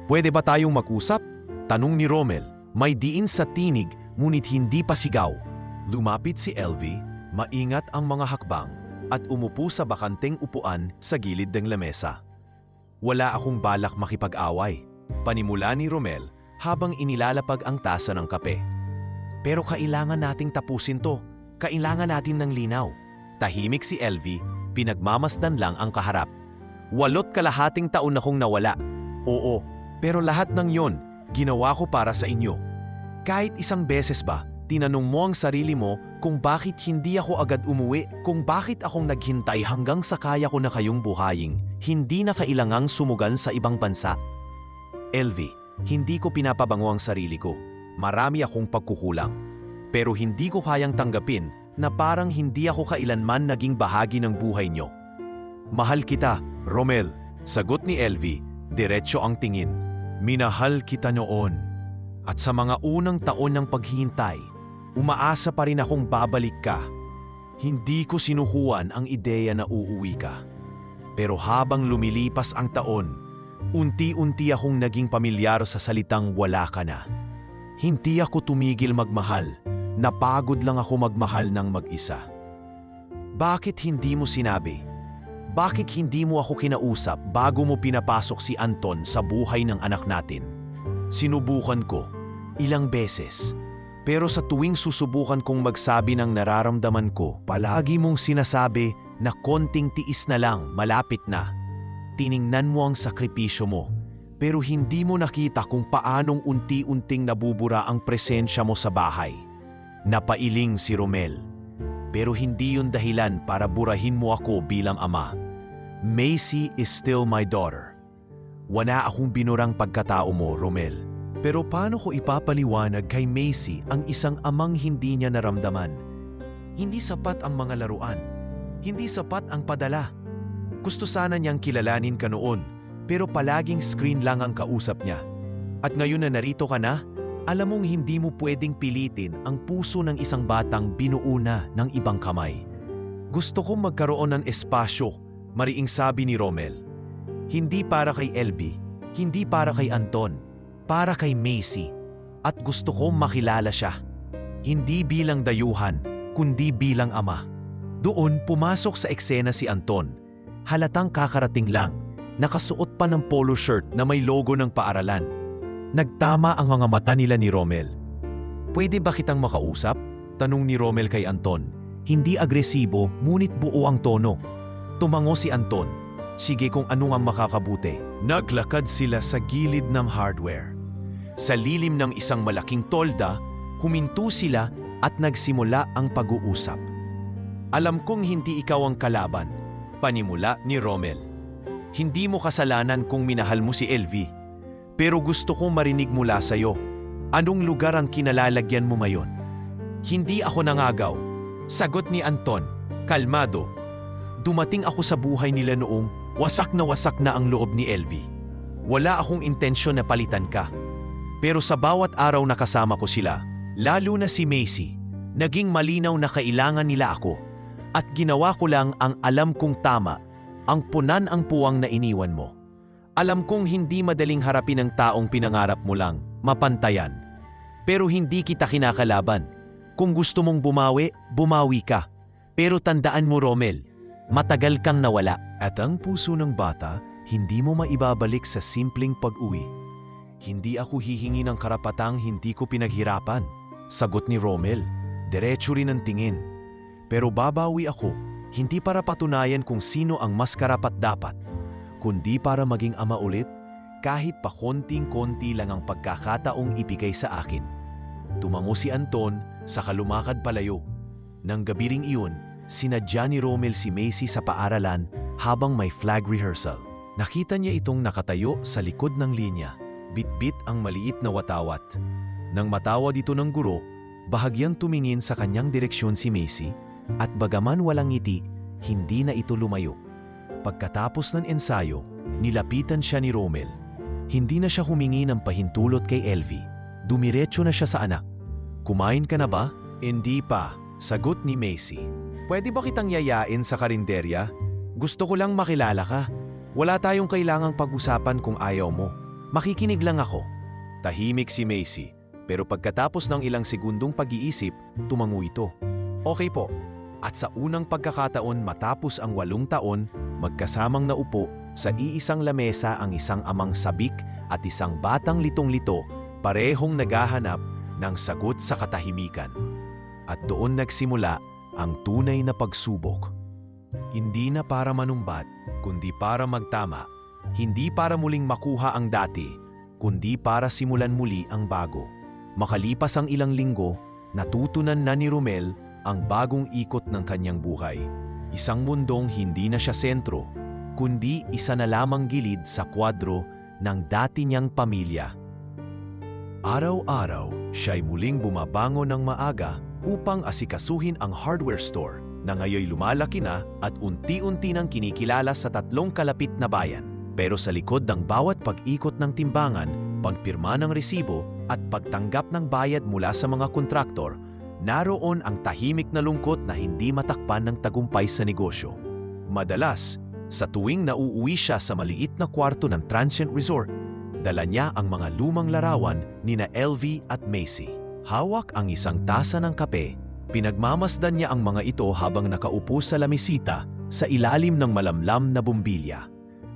"Pwede ba tayong mag-usap?" Tanong ni Romel. May diin sa tinig, ngunit hindi pa sigaw. Lumapit si Elvie, maingat ang mga hakbang, at umupo sa bakanteng upuan sa gilid ng lamesa. "Wala akong balak makipag-away," panimula ni Romel habang inilalapag ang tasa ng kape. "Pero kailangan nating tapusin to. Kailangan natin ng linaw." Tahimik si Elvie, pinagmamasdan lang ang kaharap. 8 taon akong nawala. "Oo, pero lahat ng yon, ginawa ko para sa inyo. Kahit isang beses ba, tinanong mo ang sarili mo kung bakit hindi ako agad umuwi, kung bakit akong naghintay hanggang sa kaya ko na kayong buhayin, hindi na kailangang sumugal sa ibang bansa?" "Elvie, hindi ko pinapabango ang sarili ko. Marami akong pagkukulang. Pero hindi ko kayang tanggapin na parang hindi ako kailanman naging bahagi ng buhay nyo." "Mahal kita, Romel," sagot ni Elvie, diretso ang tingin. "Minahal kita noon. At sa mga unang taon ng paghihintay, umaasa pa rin akong babalik ka. Hindi ko sinuhuan ang ideya na uuwi ka. Pero habang lumilipas ang taon, unti-unti akong naging pamilyar sa salitang wala ka na. Hindi ako tumigil magmahal, napagod lang ako magmahal ng mag-isa." "Bakit hindi mo sinabi? Bakit hindi mo ako kinausap bago mo pinapasok si Anton sa buhay ng anak natin?" "Sinubukan ko, ilang beses. Pero sa tuwing susubukan kong magsabi ng nararamdaman ko, palagi mong sinasabi na konting tiis na lang, malapit na. Tiningnan mo ang sakripisyo mo, pero hindi mo nakita kung paanong unti-unting nabubura ang presensya mo sa bahay." Napailing si Romel. "Pero hindi yun dahilan para burahin mo ako bilang ama. Macy is still my daughter." "Wala akong binurang pagkatao mo, Romel. Pero paano ko ipapaliwanag kay Macy ang isang amang hindi niya naramdaman? Hindi sapat ang mga laruan. Hindi sapat ang padala. Gusto sana niyang kilalanin ka noon, pero palaging screen lang ang kausap niya. At ngayon na narito ka na, alam mong hindi mo pwedeng pilitin ang puso ng isang batang binuo na ng ibang kamay." "Gusto kong magkaroon ng espasyo," mariing sabi ni Romel. "Hindi para kay Elvie, hindi para kay Anton, para kay Macy. At gusto kong makilala siya. Hindi bilang dayuhan, kundi bilang ama." Doon pumasok sa eksena si Anton. Halatang kakarating lang, nakasuot pa ng polo shirt na may logo ng paaralan. Nagtama ang mga mata nila ni Romel. "Pwede ba kitang makausap?" tanong ni Romel kay Anton. Hindi agresibo, ngunit buo ang tono. Tumango si Anton. "Sige, kung ano ang makakabuti." Naglakad sila sa gilid ng hardware. Sa lilim ng isang malaking tolda, huminto sila at nagsimula ang pag-uusap. "Alam kong hindi ikaw ang kalaban," panimula ni Romel. "Hindi mo kasalanan kung minahal mo si Elvie. Pero gusto kong marinig mula sa'yo. Anong lugar ang kinalalagyan mo ngayon?" "Hindi ako nangagaw," sagot ni Anton, kalmado. "Dumating ako sa buhay nila noong wasak na ang loob ni Elvie. Wala akong intensyon na palitan ka. Pero sa bawat araw na kasama ko sila, lalo na si Macy, naging malinaw na kailangan nila ako. At ginawa ko lang ang alam kong tama, ang punan ang puwang na iniwan mo. Alam kong hindi madaling harapin ang taong pinangarap mo lang, mapantayan. Pero hindi kita kinakalaban. Kung gusto mong bumawi, bumawi ka. Pero tandaan mo, Romel, matagal kang nawala." At ang puso ng bata hindi mo maibabalik sa simpleng pag-uwi. Hindi ako hihingi ng karapatang hindi ko pinaghirapan. Sagot ni Romel, diretso rin ang tingin. Pero babawi ako, hindi para patunayan kung sino ang mas karapat-dapat, kundi para maging ama ulit, kahit pa konting-konti lang ang pagkakataong ibigay sa akin. Tumango si Anton, saka lumakad palayo. Nang gabi ring iyon, sinadya ni Romel si Macy sa paaralan habang may flag rehearsal. Nakita niya itong nakatayo sa likod ng linya, bit-bit ang maliit na watawat. Nang matawad ito ng guro, bahagyang tumingin sa kanyang direksyon si Macy at bagaman walang ngiti, hindi na ito lumayo. Pagkatapos ng ensayo, nilapitan siya ni Romel. Hindi na siya humingi ng pahintulot kay Elvie. Dumiretso na siya sa anak. Kumain ka na ba? Hindi pa, sagot ni Macy. Pwede ba kitang yayain sa karinderya? Gusto ko lang makilala ka. Wala tayong kailangang pag-usapan kung ayaw mo. Makikinig lang ako. Tahimik si Macy, pero pagkatapos ng ilang segundong pag-iisip, tumango ito. Okay po. At sa unang pagkakataon matapos ang 8 taon, magkasamang naupo sa iisang lamesa ang isang amang sabik at isang batang litong-lito, parehong naghahanap ng sagot sa katahimikan. At doon nagsimula ang tunay na pagsubok. Hindi na para manumbat, kundi para magtama. Hindi para muling makuha ang dati, kundi para simulan muli ang bago. Makalipas ang ilang linggo, natutunan na ni Romel ang bagong ikot ng kanyang buhay. Isang mundong hindi na siya sentro, kundi isa na lamang gilid sa kwadro ng dati niyang pamilya. Araw-araw, siya'y muling bumabangon ng maaga upang asikasuhin ang hardware store na ngayoy lumalaki na at unti-unti nang kinikilala sa 3 kalapit na bayan. Pero sa likod ng bawat pag-ikot ng timbangan, pagpirma ng resibo at pagtanggap ng bayad mula sa mga kontraktor, naroon ang tahimik na lungkot na hindi matakpan ng tagumpay sa negosyo. Madalas, sa tuwing nauuwi siya sa maliit na kwarto ng transient resort, dala niya ang mga lumang larawan nina Elvie at Macy. Hawak ang isang tasa ng kape, pinagmamasdan niya ang mga ito habang nakaupo sa lamisita sa ilalim ng malamlam na bumbilya.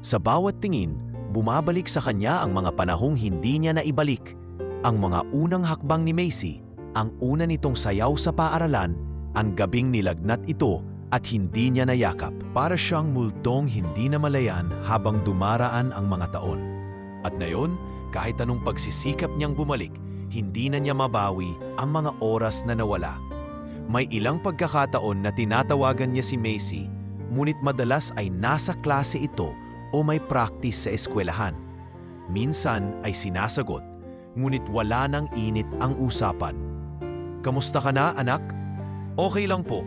Sa bawat tingin, bumabalik sa kanya ang mga panahong hindi niya naibalik. Ang mga unang hakbang ni Macy, ang una nitong sayaw sa paaralan, ang gabing nilagnat ito at hindi niya nayakap. Para siyang multong hindi na malayan habang dumaraan ang mga taon. At ngayon, kahit anong pagsisikap niyang bumalik, hindi na niya mabawi ang mga oras na nawala. May ilang pagkakataon na tinatawagan niya si Macy, ngunit madalas ay nasa klase ito o may practice sa eskwelahan. Minsan ay sinasagot, ngunit wala nang init ang usapan. Kamusta ka na, anak? Okay lang po.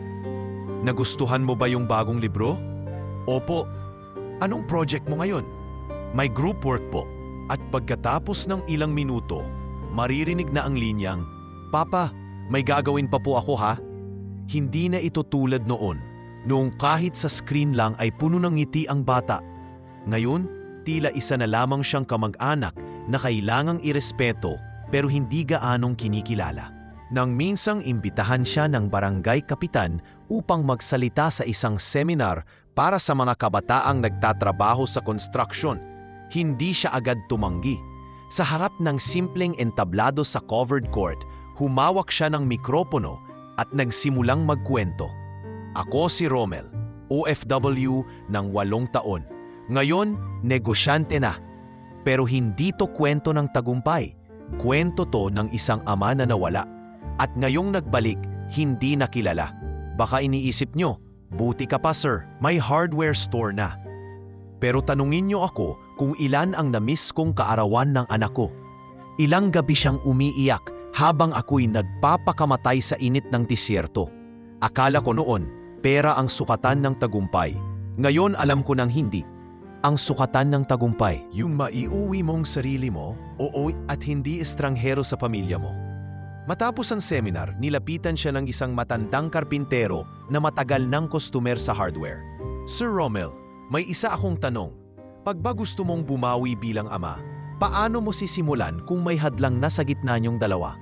Nagustuhan mo ba yung bagong libro? Opo. Anong project mo ngayon? May group work po. At pagkatapos ng ilang minuto, maririnig na ang linyang, Papa, may gagawin pa po ako ha? Hindi na ito tulad noon, noong kahit sa screen lang ay puno ng ngiti ang bata. Ngayon, tila isa na lamang siyang kamag-anak na kailangang irespeto pero hindi gaanong kinikilala. Nang minsang imbitahan siya ng barangay kapitan upang magsalita sa isang seminar para sa mga kabataang nagtatrabaho sa konstruksyon, hindi siya agad tumanggi. Sa harap ng simpleng entablado sa covered court, humawak siya ng mikropono at nagsimulang magkwento. Ako si Romel, OFW ng 8 taon. Ngayon, negosyante na. Pero hindi to kwento ng tagumpay. Kwento to ng isang ama na nawala. At ngayong nagbalik, hindi nakilala. Baka iniisip nyo, buti ka pa sir, may hardware store na. Pero tanungin nyo ako kung ilan ang namiss kong kaarawan ng anak ko. Ilang gabi siyang umiiyak habang ako'y nagpapakamatay sa init ng disyerto. Akala ko noon, pera ang sukatan ng tagumpay. Ngayon alam ko nang hindi. Ang sukatan ng tagumpay, yung maiuwi mong sarili mo, oo at hindi estranghero sa pamilya mo. Matapos ang seminar, nilapitan siya ng isang matandang karpintero na matagal ng customer sa hardware. Sir Romel, may isa akong tanong. Pag ba gusto mong bumawi bilang ama, paano mo sisimulan kung may hadlang na sa gitna niyong dalawa?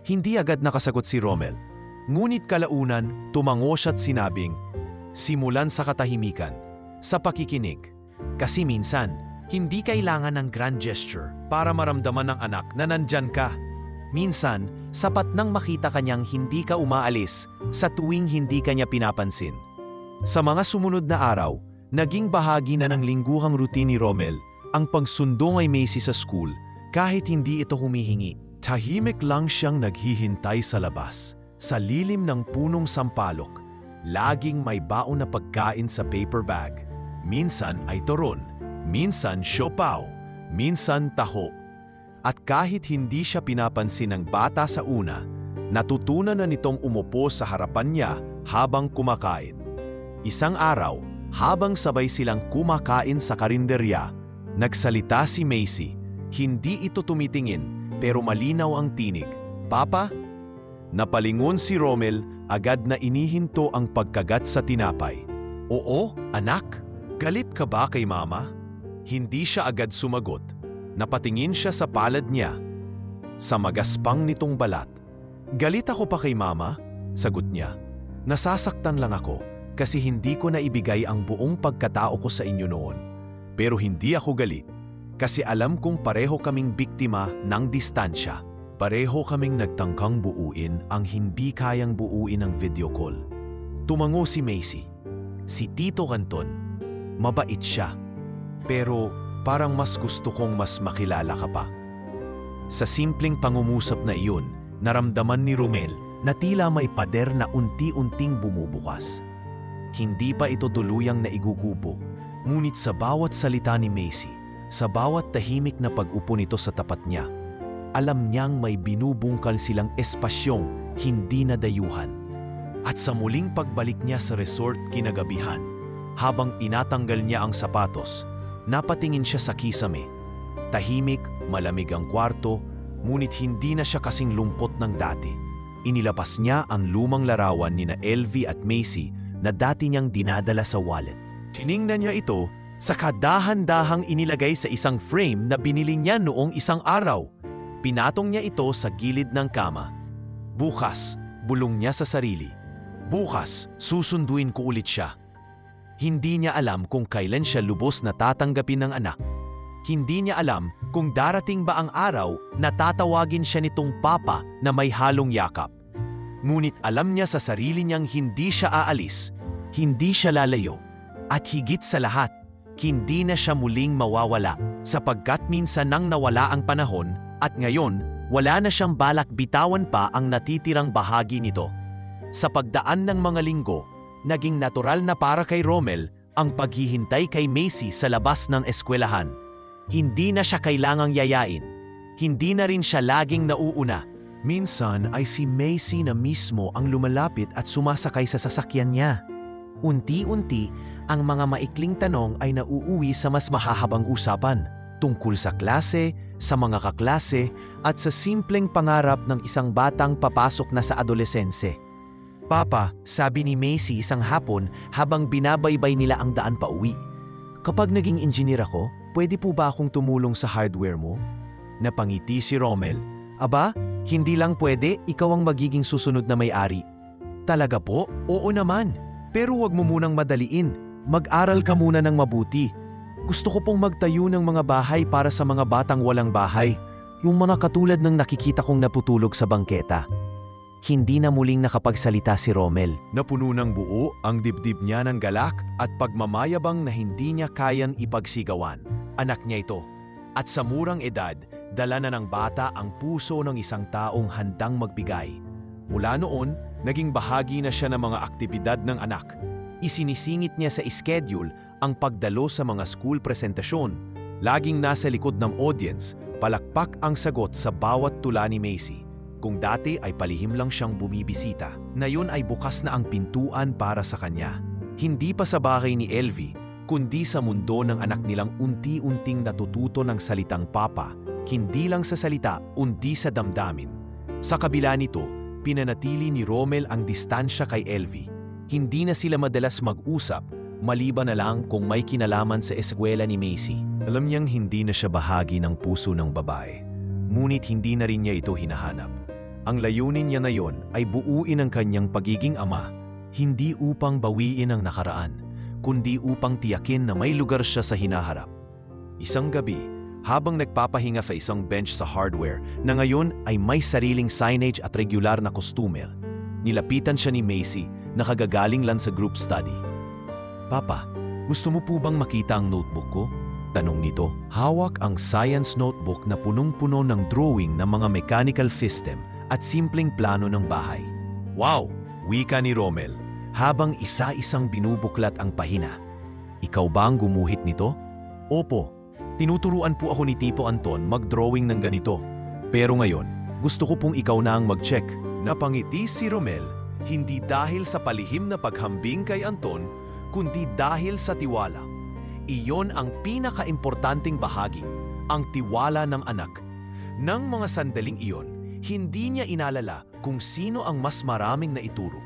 Hindi agad nakasagot si Romel. Ngunit kalaunan, tumango siya't sinabing, simulan sa katahimikan, sa pakikinig, Kasi minsan, hindi kailangan ng grand gesture para maramdaman ng anak na nandyan ka. Minsan, sapat nang makita kanyang hindi ka umaalis sa tuwing hindi kanya pinapansin. Sa mga sumunod na araw, naging bahagi na ng lingguhang routine ni Romel ang pagsundo kay Macy sa school kahit hindi ito humihingi. Tahimik lang siyang naghihintay sa labas, sa lilim ng punong sampalok. Laging may baon na pagkain sa paper bag. Minsan ay turon, minsan siopaw, minsan taho. At kahit hindi siya pinapansin ng bata sa una, natutunan na nitong umupo sa harapan niya habang kumakain. Isang araw, habang sabay silang kumakain sa karinderya, nagsalita si Macy. Hindi ito tumitingin pero malinaw ang tinig. "Papa?" Napalingon si Romel, agad na inihinto ang pagkagat sa tinapay. "Oo, anak. Galit ka ba kay mama?" Hindi siya agad sumagot. Napatingin siya sa palad niya. Sa magaspang nitong balat. "Galit ako pa kay mama?" Sagot niya. "Nasasaktan lang ako kasi hindi ko naibigay ang buong pagkatao ko sa inyo noon. Pero hindi ako galit kasi alam kong pareho kaming biktima ng distansya. Pareho kaming nagtangkang buuin ang hindi kayang buuin ng video call." Tumango si Macy. Si Tito Canton. Mabait siya. Pero parang mas gusto kong mas makilala ka pa. Sa simpleng pangungusap na iyon, naramdaman ni Romel na tila may pader na unti-unting bumubukas. Hindi pa ito tuluyang naigugupo, ngunit sa bawat salita ni Macy, sa bawat tahimik na pag-upo nito sa tapat niya, alam niyang may binubungkal silang espasyong hindi nadayuhan. At sa muling pagbalik niya sa resort kinagabihan, habang inatanggal niya ang sapatos, napatingin siya sa kisame. Tahimik, malamig ang kwarto, ngunit hindi na siya kasing lumpot ng dati. Inilabas niya ang lumang larawan ni na Elvie at Macy na dati niyang dinadala sa wallet. Tiningnan niya ito, saka dahan-dahang inilagay sa isang frame na binili niya noong isang araw. Pinatong niya ito sa gilid ng kama. "Bukas," bulong niya sa sarili. "Bukas, susunduin ko ulit siya." Hindi niya alam kung kailan siya lubos na tatanggapin ng anak. Hindi niya alam kung darating ba ang araw na tatawagin siya nitong papa na may halong yakap. Ngunit alam niya sa sarili niyang hindi siya aalis, hindi siya lalayo, at higit sa lahat, hindi na siya muling mawawala sapagkat minsan nang nawala ang panahon at ngayon wala na siyang balak bitawan pa ang natitirang bahagi nito. Sa pagdaan ng mga linggo, naging natural na para kay Romel ang paghihintay kay Macy sa labas ng eskwelahan. Hindi na siya kailangang yayain. Hindi na rin siya laging nauuna. Minsan ay si Macy na mismo ang lumalapit at sumasakay sa sasakyan niya. Unti-unti, ang mga maikling tanong ay nauuwi sa mas mahahabang usapan tungkol sa klase, sa mga kaklase, at sa simpleng pangarap ng isang batang papasok na sa adolessense. "Papa," sabi ni Macy isang hapon habang binabaybay nila ang daan pa uwi. "Kapag naging engineer ako, pwede po ba akong tumulong sa hardware mo?" Napangiti si Romel. "Aba, hindi lang pwede, ikaw ang magiging susunod na may-ari." "Talaga po? Oo naman. Pero wag mo munang madaliin. Mag-aral ka muna ng mabuti. Gusto ko pong magtayo ng mga bahay para sa mga batang walang bahay. Yung mga katulad ng nakikita kong naputulog sa bangketa." Hindi na muling nakapagsalita si Romel. Napuno ng buo ang dibdib niya ng galak at pagmamayabang na hindi niya kayang ipagsigawan. Anak niya ito. At sa murang edad, dala na ng bata ang puso ng isang taong handang magbigay. Mula noon, naging bahagi na siya ng mga aktibidad ng anak. Isinisingit niya sa schedule ang pagdalo sa mga school presentasyon. Laging nasa likod ng audience, palakpak ang sagot sa bawat tula ni Macy. Kung dati ay palihim lang siyang bumibisita, ngayon ay bukas na ang pintuan para sa kanya. Hindi pa sa bahay ni Elvie, kundi sa mundo ng anak nilang unti-unting natututo ng salitang papa, hindi lang sa salita, undi sa damdamin. Sa kabila nito, pinanatili ni Romel ang distansya kay Elvie. Hindi na sila madalas mag-usap, maliban na lang kung may kinalaman sa eskwela ni Macy. Alam niyang hindi na siya bahagi ng puso ng babae, ngunit hindi na rin niya ito hinahanap. Ang layunin niya ngayon ay buuin ang kanyang pagiging ama, hindi upang bawiin ang nakaraan, kundi upang tiyakin na may lugar siya sa hinaharap. Isang gabi, habang nagpapahinga sa isang bench sa hardware na ngayon ay may sariling signage at regular na kostumer, nilapitan siya ni Macy na kagagaling lang sa group study. "Papa, gusto mo po bang makita ang notebook ko?" Tanong nito. Hawak ang science notebook na punong-puno ng drawing ng mga mechanical system at simpleng plano ng bahay. "Wow!" wika ni Romel habang isa-isang binubuklat ang pahina. "Ikaw ba ang gumuhit nito?" "Opo. Tinuturuan po ako ni Tipo Anton mag-drawing ng ganito. Pero ngayon, gusto ko pong ikaw na ang mag-check." Napangiti si Romel, hindi dahil sa palihim na paghambing kay Anton, kundi dahil sa tiwala. Iyon ang pinaka-importanting bahagi, ang tiwala ng anak. Nang mga sandaling iyon, hindi niya inalala kung sino ang mas maraming naituro.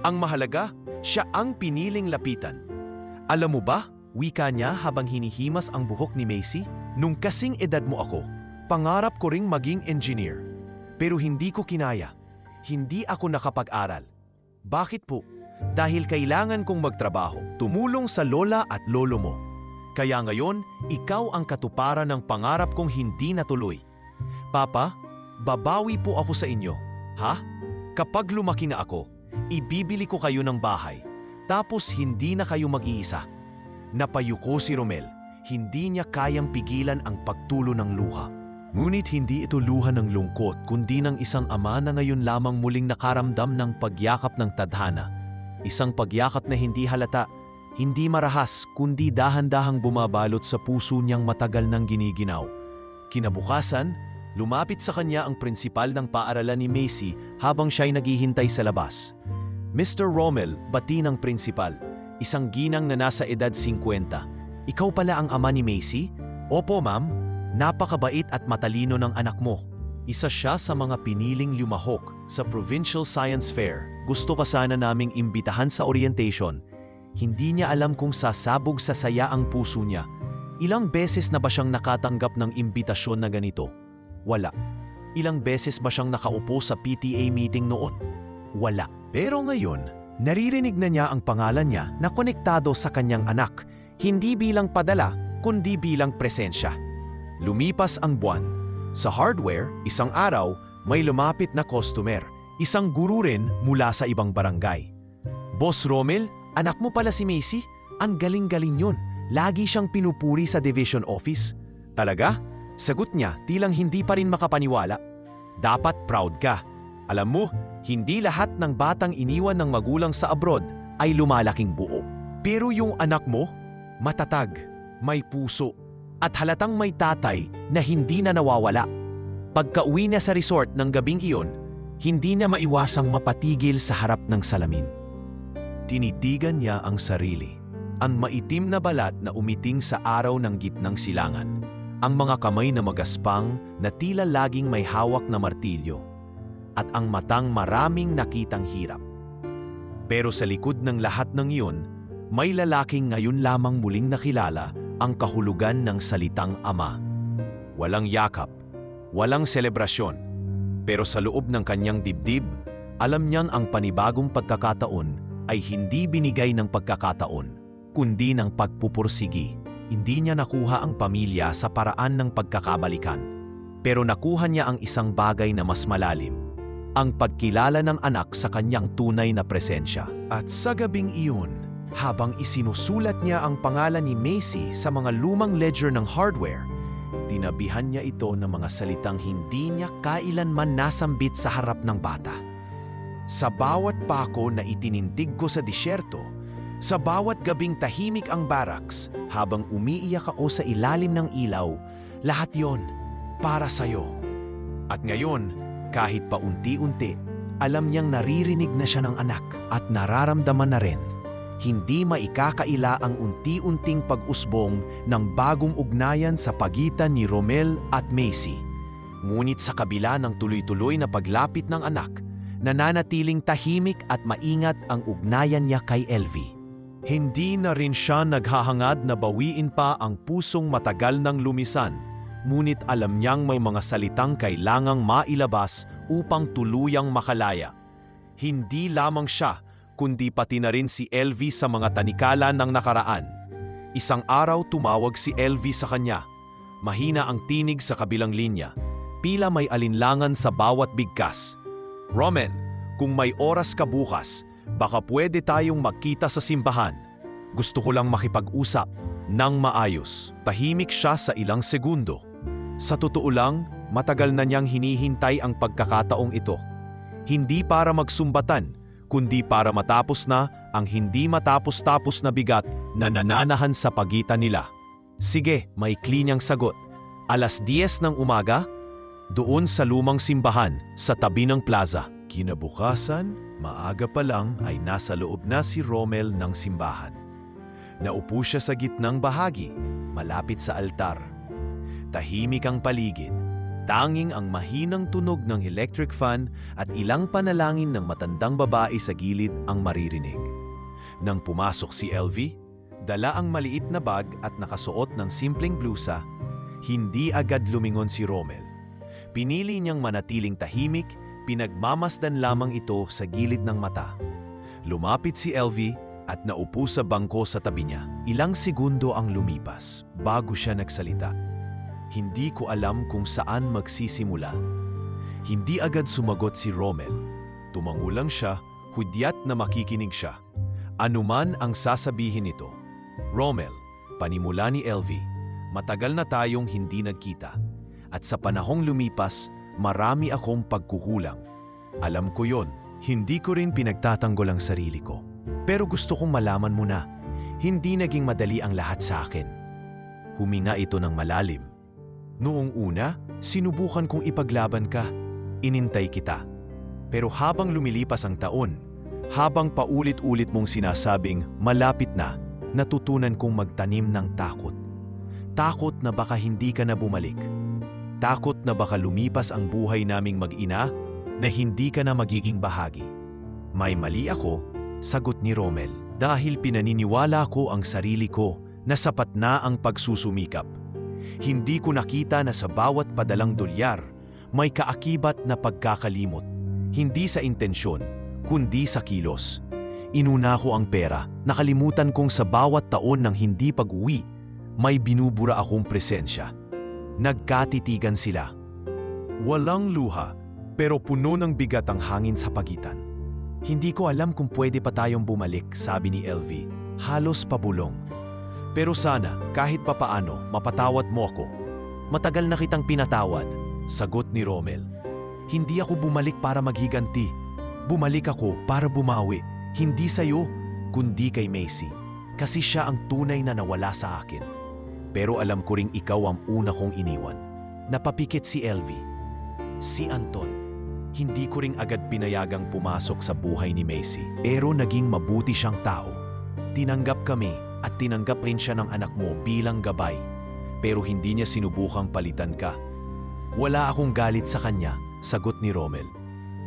Ang mahalaga, siya ang piniling lapitan. "Alam mo ba," wika niya habang hinihimas ang buhok ni Macy, "nung kasing edad mo ako, pangarap ko ring maging engineer. Pero hindi ko kinaya. Hindi ako nakapag-aral. Bakit po? Dahil kailangan kong magtrabaho, tumulong sa lola at lolo mo. Kaya ngayon, ikaw ang katuparan ng pangarap kong hindi natuloy. Papa, babawi po ako sa inyo. Ha? Kapag lumaki na ako, ibibili ko kayo ng bahay. Tapos hindi na kayo mag-iisa." Napayuko si Romel. Hindi niya kayang pigilan ang pagtulo ng luha. Ngunit hindi ito luha ng lungkot kundi ng isang ama na ngayon lamang muling nakaramdam ng pagyakap ng tadhana. Isang pagyakap na hindi halata, hindi marahas kundi dahan-dahang bumabalot sa puso niyang matagal nang giniginaw. Kinabukasan, lumapit sa kanya ang prinsipal ng paaralan ni Macy habang siya'y naghihintay sa labas. "Mr. Romel," bati ng prinsipal, isang ginang na nasa edad 50. "Ikaw pala ang ama ni Macy?" "Opo, ma'am. Napakabait at matalino ng anak mo. Isa siya sa mga piniling lumahok sa Provincial Science Fair. Gusto ka sana naming imbitahan sa orientation." Hindi niya alam kung sasabog sa saya ang puso niya. Ilang beses na ba siyang nakatanggap ng imbitasyon na ganito? Wala. Ilang beses ba siyang nakaupo sa PTA meeting noon? Wala. Pero ngayon, naririnig na niya ang pangalan niya na konektado sa kanyang anak, hindi bilang padala, kundi bilang presensya. Lumipas ang buwan. Sa hardware, isang araw, may lumapit na customer, isang guru rin mula sa ibang barangay. "Boss Romel, anak mo pala si Macy? Ang galing-galing yun. Lagi siyang pinupuri sa division office." "Talaga?" Sagot niya, tilang hindi pa rin makapaniwala. "Dapat proud ka. Alam mo, hindi lahat ng batang iniwan ng magulang sa abroad ay lumalaking buo. Pero yung anak mo, matatag, may puso, at halatang may tatay na hindi na nawawala." Pagka-uwi niya sa resort ng gabing iyon, hindi na maiwasang mapatigil sa harap ng salamin. Tinitigan niya ang sarili, ang maitim na balat na umiting sa araw ng gitnang silangan, ang mga kamay na magaspang na tila laging may hawak na martilyo, at ang matang maraming nakitang hirap. Pero sa likod ng lahat ng iyon, may lalaking ngayon lamang muling nakilala ang kahulugan ng salitang ama. Walang yakap, walang selebrasyon, pero sa loob ng kanyang dibdib, alam niyang ang panibagong pagkakataon ay hindi binigay ng pagkakataon, kundi ng pagpupursigi. Hindi niya nakuha ang pamilya sa paraan ng pagkakabalikan, pero nakuha niya ang isang bagay na mas malalim, ang pagkilala ng anak sa kanyang tunay na presensya. At sa gabing iyon, habang isinusulat niya ang pangalan ni Macy sa mga lumang ledger ng hardware, tinabihan niya ito ng mga salitang hindi niya kailanman nasambit sa harap ng bata. "Sa bawat pako na itinindig ko sa disyerto, sa bawat gabing tahimik ang barracks, habang umiiyak ako sa ilalim ng ilaw, lahat yon para sa'yo." At ngayon, kahit paunti-unti, alam niyang naririnig na siya ng anak at nararamdaman na rin. Hindi maikakaila ang unti-unting pag-usbong ng bagong ugnayan sa pagitan ni Romel at Macy. Ngunit sa kabila ng tuloy-tuloy na paglapit ng anak, nananatiling tahimik at maingat ang ugnayan niya kay Elvie. Hindi na rin siya naghahangad na bawiin pa ang pusong matagal nang lumisan, ngunit alam niyang may mga salitang kailangang mailabas upang tuluyang makalaya. Hindi lamang siya, kundi pati na rin si LV sa mga tanikala ng nakaraan. Isang araw tumawag si LV sa kanya. Mahina ang tinig sa kabilang linya. Pila may alinlangan sa bawat bigkas. "Romel, kung may oras ka bukas, baka pwede tayong magkita sa simbahan. Gusto ko lang makipag-usap nang maayos." Tahimik siya sa ilang segundo. Sa totoo lang, matagal na niyang hinihintay ang pagkakataong ito. Hindi para magsumbatan, kundi para matapos na ang hindi matapos-tapos na bigat na nananahan sa pagitan nila. "Sige," maikli niyang sagot. "10:00 ng umaga? Doon sa lumang simbahan sa tabi ng plaza." Kinabukasan, maaga pa lang ay nasa loob na si Romel ng simbahan. Naupo siya sa gitnang bahagi, malapit sa altar. Tahimik ang paligid. Tanging ang mahinang tunog ng electric fan at ilang panalangin ng matandang babae sa gilid ang maririnig. Nang pumasok si LV, dala ang maliit na bag at nakasuot ng simpleng blusa, hindi agad lumingon si Romel. Pinili niyang manatiling tahimik, pinagmamasdan lamang ito sa gilid ng mata. Lumapit si LV at naupo sa bangko sa tabi niya. Ilang segundo ang lumipas bago siya nagsalita. "Hindi ko alam kung saan magsisimula." Hindi agad sumagot si Romel. Tumango lang siya, hudyat na makikinig siya. Anuman ang sasabihin nito. "Romel," panimula ni LV, "matagal na tayong hindi nagkita. At sa panahong lumipas, marami akong pagkukulang. Alam ko yon, hindi ko rin pinagtatanggol ang sarili ko. Pero gusto kong malaman mo na, hindi naging madali ang lahat sa akin." Huminga ito ng malalim. "Noong una, sinubukan kong ipaglaban ka. Inintay kita. Pero habang lumilipas ang taon, habang paulit-ulit mong sinasabing malapit na, natutunan kong magtanim ng takot. Takot na baka hindi ka na bumalik. Takot na baka lumipas ang buhay naming mag-ina na hindi ka na magiging bahagi." "May mali ako," sagot ni Romel, "dahil pinaniniwala ko ang sarili ko na sapat na ang pagsusumikap. Hindi ko nakita na sa bawat padalang dolyar may kaakibat na pagkakalimot, hindi sa intensyon, kundi sa kilos. Inuna ko ang pera, nakalimutan kong sa bawat taon ng hindi pag-uwi, may binubura akong presensya." Nagkatitigan sila. Walang luha, pero puno ng bigat ang hangin sa pagitan. "Hindi ko alam kung pwede pa tayong bumalik," sabi ni LV, halos pabulong. "Pero sana, kahit papaano, mapatawad mo ako." "Matagal na kitang pinatawad," sagot ni Romel. "Hindi ako bumalik para maghiganti. Bumalik ako para bumawi, hindi sa'yo, kundi kay Macy. Kasi siya ang tunay na nawala sa akin. Pero alam ko ring ikaw ang una kong iniwan." Napapikit si LV. Si Anton. Hindi ko ring agad pinayagang pumasok sa buhay ni Macy. Pero naging mabuti siyang tao. Tinanggap kami at tinanggap rin siya ng anak mo bilang gabay. Pero hindi niya sinubukang palitan ka. "Wala akong galit sa kanya," sagot ni Romel.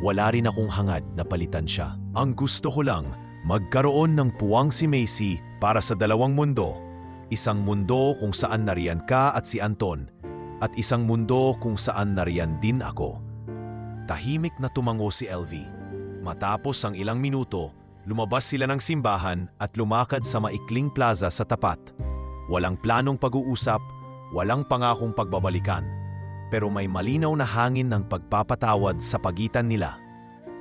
"Wala rin akong hangad na palitan siya. Ang gusto ko lang, magkaroon ng puwang si Macy para sa dalawang mundo. Isang mundo kung saan nariyan ka at si Anton, at isang mundo kung saan nariyan din ako." Tahimik na tumango si LV. Matapos ang ilang minuto, lumabas sila ng simbahan at lumakad sa maikling plaza sa tapat. Walang planong pag-uusap, walang pangakong pagbabalikan, pero may malinaw na hangin ng pagpapatawad sa pagitan nila.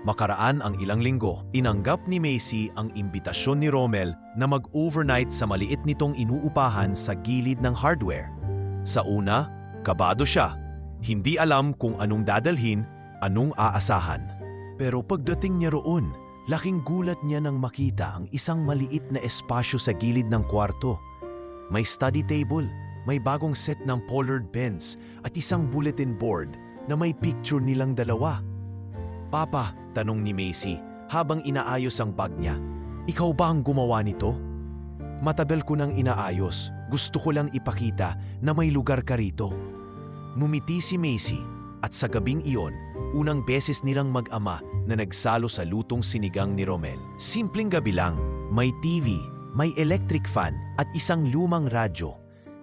Makaraan ang ilang linggo, inanggap ni Macy ang imbitasyon ni Romel na mag-overnight sa maliit nitong inuupahan sa gilid ng hardware. Sa una, kabado siya. Hindi alam kung anong dadalhin, anong aasahan. Pero pagdating niya roon, laking gulat niya nang makita ang isang maliit na espasyo sa gilid ng kwarto. May study table, may bagong set ng Pollard pens at isang bulletin board na may picture nilang dalawa. "Papa," tanong ni Macy habang inaayos ang bag niya, "ikaw ba ang gumawa nito?" "Matagal ko nang inaayos. Gusto ko lang ipakita na may lugar ka rito." Ngumiti si Macy at sa gabing iyon, unang beses nilang mag-ama na nagsalo sa lutong sinigang ni Romel. Simpleng gabi lang, may TV, may electric fan at isang lumang radyo.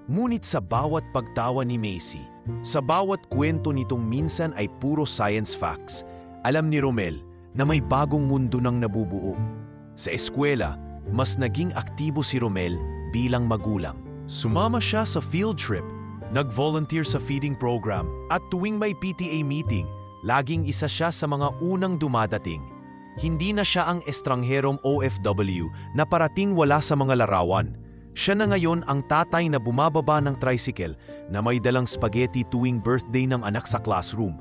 Ngunit sa bawat pagtawa ni Macy, sa bawat kwento nitong minsan ay puro science facts, alam ni Romel na may bagong mundo nang nabubuo. Sa eskwela, mas naging aktibo si Romel bilang magulang. Sumama siya sa field trip, nag-volunteer sa feeding program at tuwing may PTA meeting, laging isa siya sa mga unang dumadating. Hindi na siya ang estrangherong OFW na parating wala sa mga larawan. Siya na ngayon ang tatay na bumababa ng tricycle na may dalang spaghetti tuwing birthday ng anak sa classroom.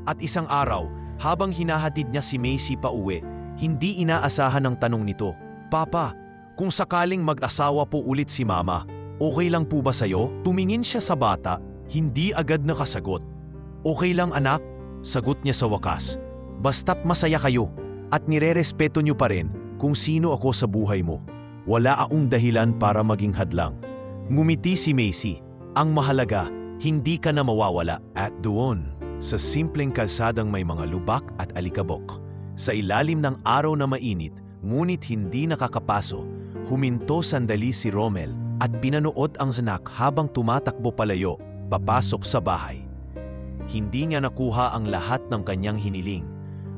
At isang araw, habang hinahatid niya si Macy pa uwi, hindi inaasahan ang tanong nito, "Papa, kung sakaling mag-asawa po ulit si Mama, okay lang po ba sa'yo?" Tumingin siya sa bata, hindi agad nakasagot. "Okay lang anak," sagot niya sa wakas. "Basta't masaya kayo at nirerespeto niyo pa rin kung sino ako sa buhay mo. Wala akong dahilan para maging hadlang." Ngumiti si Macy. "Ang mahalaga, hindi ka na mawawala." At doon, sa simpleng kalsadang may mga lubak at alikabok, sa ilalim ng araw na mainit, ngunit hindi nakakapaso, huminto sandali si Romel at pinanood ang anak habang tumatakbo palayo, papasok sa bahay. Hindi niya nakuha ang lahat ng kanyang hiniling,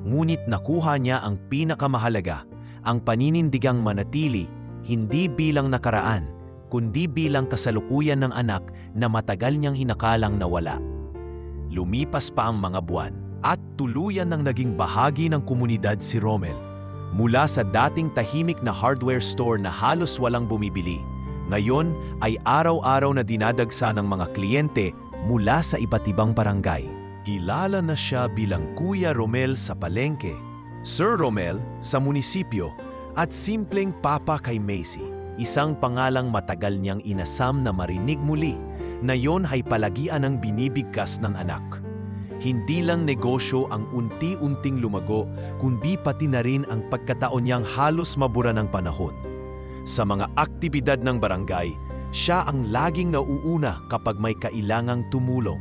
ngunit nakuha niya ang pinakamahalaga, ang paninindigang manatili, hindi bilang nakaraan, kundi bilang kasalukuyan ng anak na matagal niyang hinakalang nawala. Lumipas pa ang mga buwan at tuluyan ng naging bahagi ng komunidad si Romel. Mula sa dating tahimik na hardware store na halos walang bumibili, ngayon ay araw-araw na dinadagsa ng mga kliyente mula sa iba't ibang barangay. Kilala na siya bilang Kuya Romel sa palengke, Sir Romel sa munisipyo, at simpleng Papa kay Macy, isang pangalang matagal niyang inasam na marinig muli, na yon ay palagian ng binibigkas ng anak. Hindi lang negosyo ang unti-unting lumago, kundi pati na rin ang pagkataon niyang halos mabura ng panahon. Sa mga aktibidad ng barangay, siya ang laging nauuna kapag may kailangang tumulong.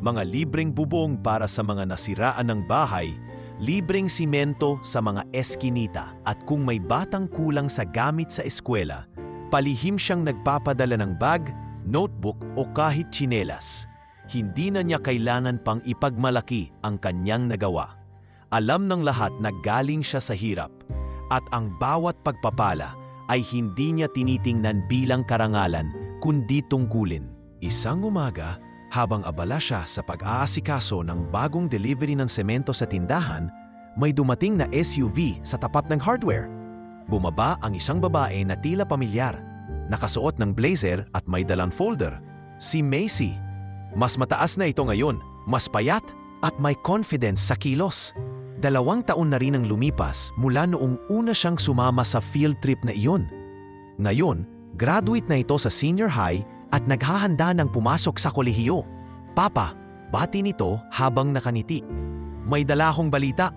Mga libreng bubong para sa mga nasiraan ng bahay, libreng simento sa mga eskinita, at kung may batang kulang sa gamit sa eskwela, palihim siyang nagpapadala ng bag, notebook o kahit tsinelas. Hindi na niya kailangan pang ipagmalaki ang kanyang nagawa. Alam ng lahat na galing siya sa hirap, at ang bawat pagpapala ay hindi niya tinitingnan bilang karangalan kundi tungkulin. Isang umaga, habang abala siya sa pag-aasikaso ng bagong delivery ng semento sa tindahan, may dumating na SUV sa tapat ng hardware. Bumaba ang isang babae na tila pamilyar, nakasuot ng blazer at may dalang folder. Si Macy. Mas mataas na ito ngayon, mas payat at may confidence sa kilos. 2 taon na rin ang lumipas mula noong una siyang sumama sa field trip na iyon. Ngayon, graduate na ito sa senior high at naghahanda ng pumasok sa kolehiyo. "Papa," bati nito habang nakaniti. "May dala akong balita."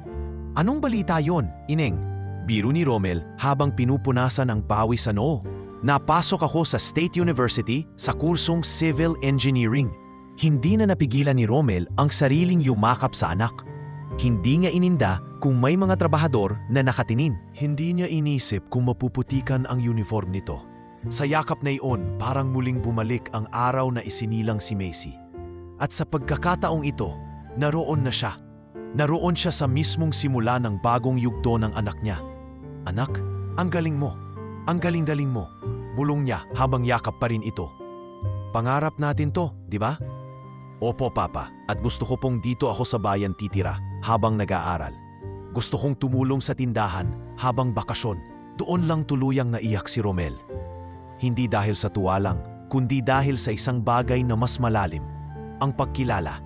"Anong balita yon, Ineng?" Biro ni Romel habang pinupunasan ang pawis sa noo. "Napasok ako sa State University sa kursong Civil Engineering." Hindi na napigilan ni Romel ang sariling yumakap sa anak. Hindi niya ininda kung may mga trabahador na nakatinin. Hindi niya inisip kung mapuputikan ang uniform nito. Sa yakap na iyon, parang muling bumalik ang araw na isinilang si Macy. At sa pagkakataong ito, naroon na siya. Naroon siya sa mismong simula ng bagong yugto ng anak niya. "Anak, ang galing mo. Ang galing-galing mo." Bulong niya habang yakap pa rin ito. "Pangarap natin to, di ba?" "Opo, Papa, at gusto ko pong dito ako sa bayan titira habang nag-aaral. Gusto kong tumulong sa tindahan habang bakasyon." Doon lang tuluyang naiyak si Romel. Hindi dahil sa tuwa lang, kundi dahil sa isang bagay na mas malalim, ang pagkilala.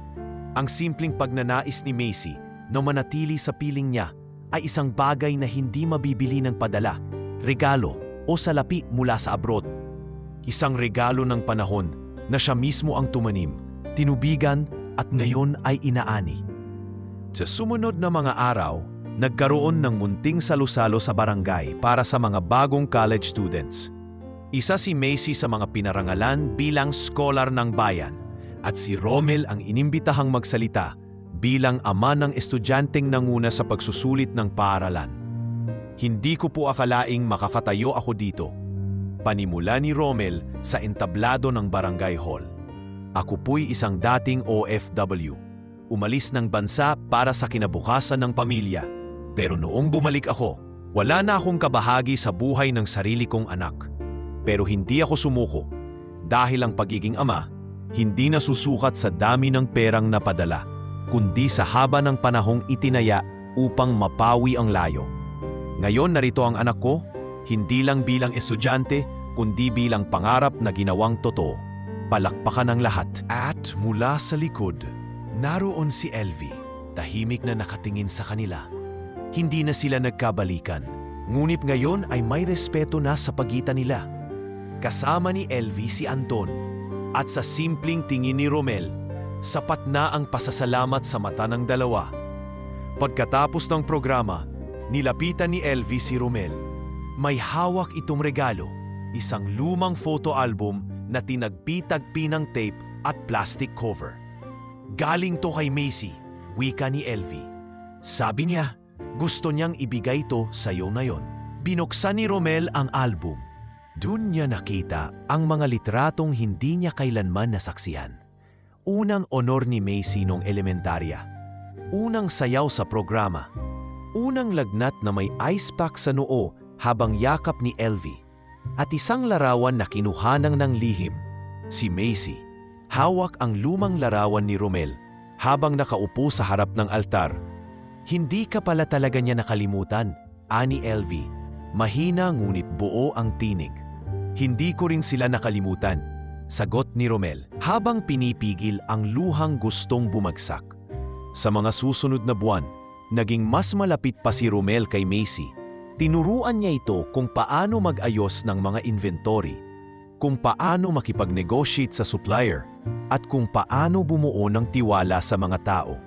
Ang simpleng pagnanais ni Macy na manatili sa piling niya ay isang bagay na hindi mabibili ng padala, regalo o salapi mula sa abroad. Isang regalo ng panahon na siya mismo ang tumanim, tinubigan at ngayon ay inaani. Sa sumunod na mga araw, nagkaroon ng munting salusalo sa barangay para sa mga bagong college students. Isa si Macy sa mga pinarangalan bilang scholar ng bayan at si Romel ang inimbitahang magsalita bilang ama ng estudyanteng nanguna sa pagsusulit ng paaralan. "Hindi ko po akalaing makakatayo ako dito," panimula ni Romel sa entablado ng barangay hall. "Ako po'y isang dating OFW. Umalis ng bansa para sa kinabukasan ng pamilya. Pero noong bumalik ako, Wala na akong kabahagi sa buhay ng sarili kong anak. Pero hindi ako sumuko dahil ang pagiging ama hindi nasusukat sa dami ng perang napadala, kundi sa haba ng panahong itinaya upang mapawi ang layo. Ngayon narito ang anak ko, hindi lang bilang estudyante, kundi bilang pangarap na ginawang totoo. Palakpakan ang lahat. At mula sa likod, naroon si Elvie, tahimik na nakatingin sa kanila. Hindi na sila nagkabalikan, ngunit ngayon ay may respeto na sa pagitan nila. Kasama ni Elvie si Anton, at sa simpleng tingin ni Romel, sapat na ang pasasalamat sa mata ng dalawa. Pagkatapos ng programa, nilapitan ni Elvie si Romel. May hawak itong regalo, isang lumang photo album na tinagpi-tagpi ng tape at plastic cover. Galing to kay Macy, wika ni Elvie. Sabi niya, gusto niyang ibigay to sa iyo na yon. Binuksan ni Romel ang album. Doon niya nakita ang mga litratong hindi niya kailanman nasaksihan. Unang honor ni Macy nung elementarya. Unang sayaw sa programa. Unang lagnat na may ice pack sa noo habang yakap ni Elvie. At isang larawan na kinuhanang ng lihim. Si Macy. Hawak ang lumang larawan ni Romel habang nakaupo sa harap ng altar. Hindi ka pala talaga niya nakalimutan, ani Elvie. Mahina ngunit buo ang tinig. Hindi ko rin sila nakalimutan, sagot ni Romel habang pinipigil ang luhang gustong bumagsak. Sa mga susunod na buwan, naging mas malapit pa si Romel kay Macy. Tinuruan niya ito kung paano mag-ayos ng mga inventory, kung paano makipag-negotiate sa supplier, at kung paano bumuo ng tiwala sa mga tao.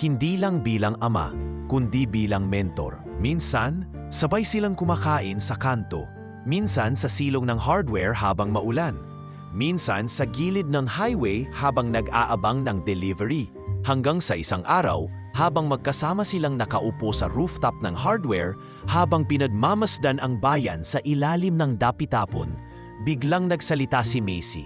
Hindi lang bilang ama, kundi bilang mentor. Minsan, sabay silang kumakain sa kanto. Minsan sa silong ng hardware habang maulan. Minsan sa gilid ng highway habang nag-aabang ng delivery. Hanggang sa isang araw, habang magkasama silang nakaupo sa rooftop ng hardware habang pinagmamasdan ang bayan sa ilalim ng dapitapon, biglang nagsalita si Macy.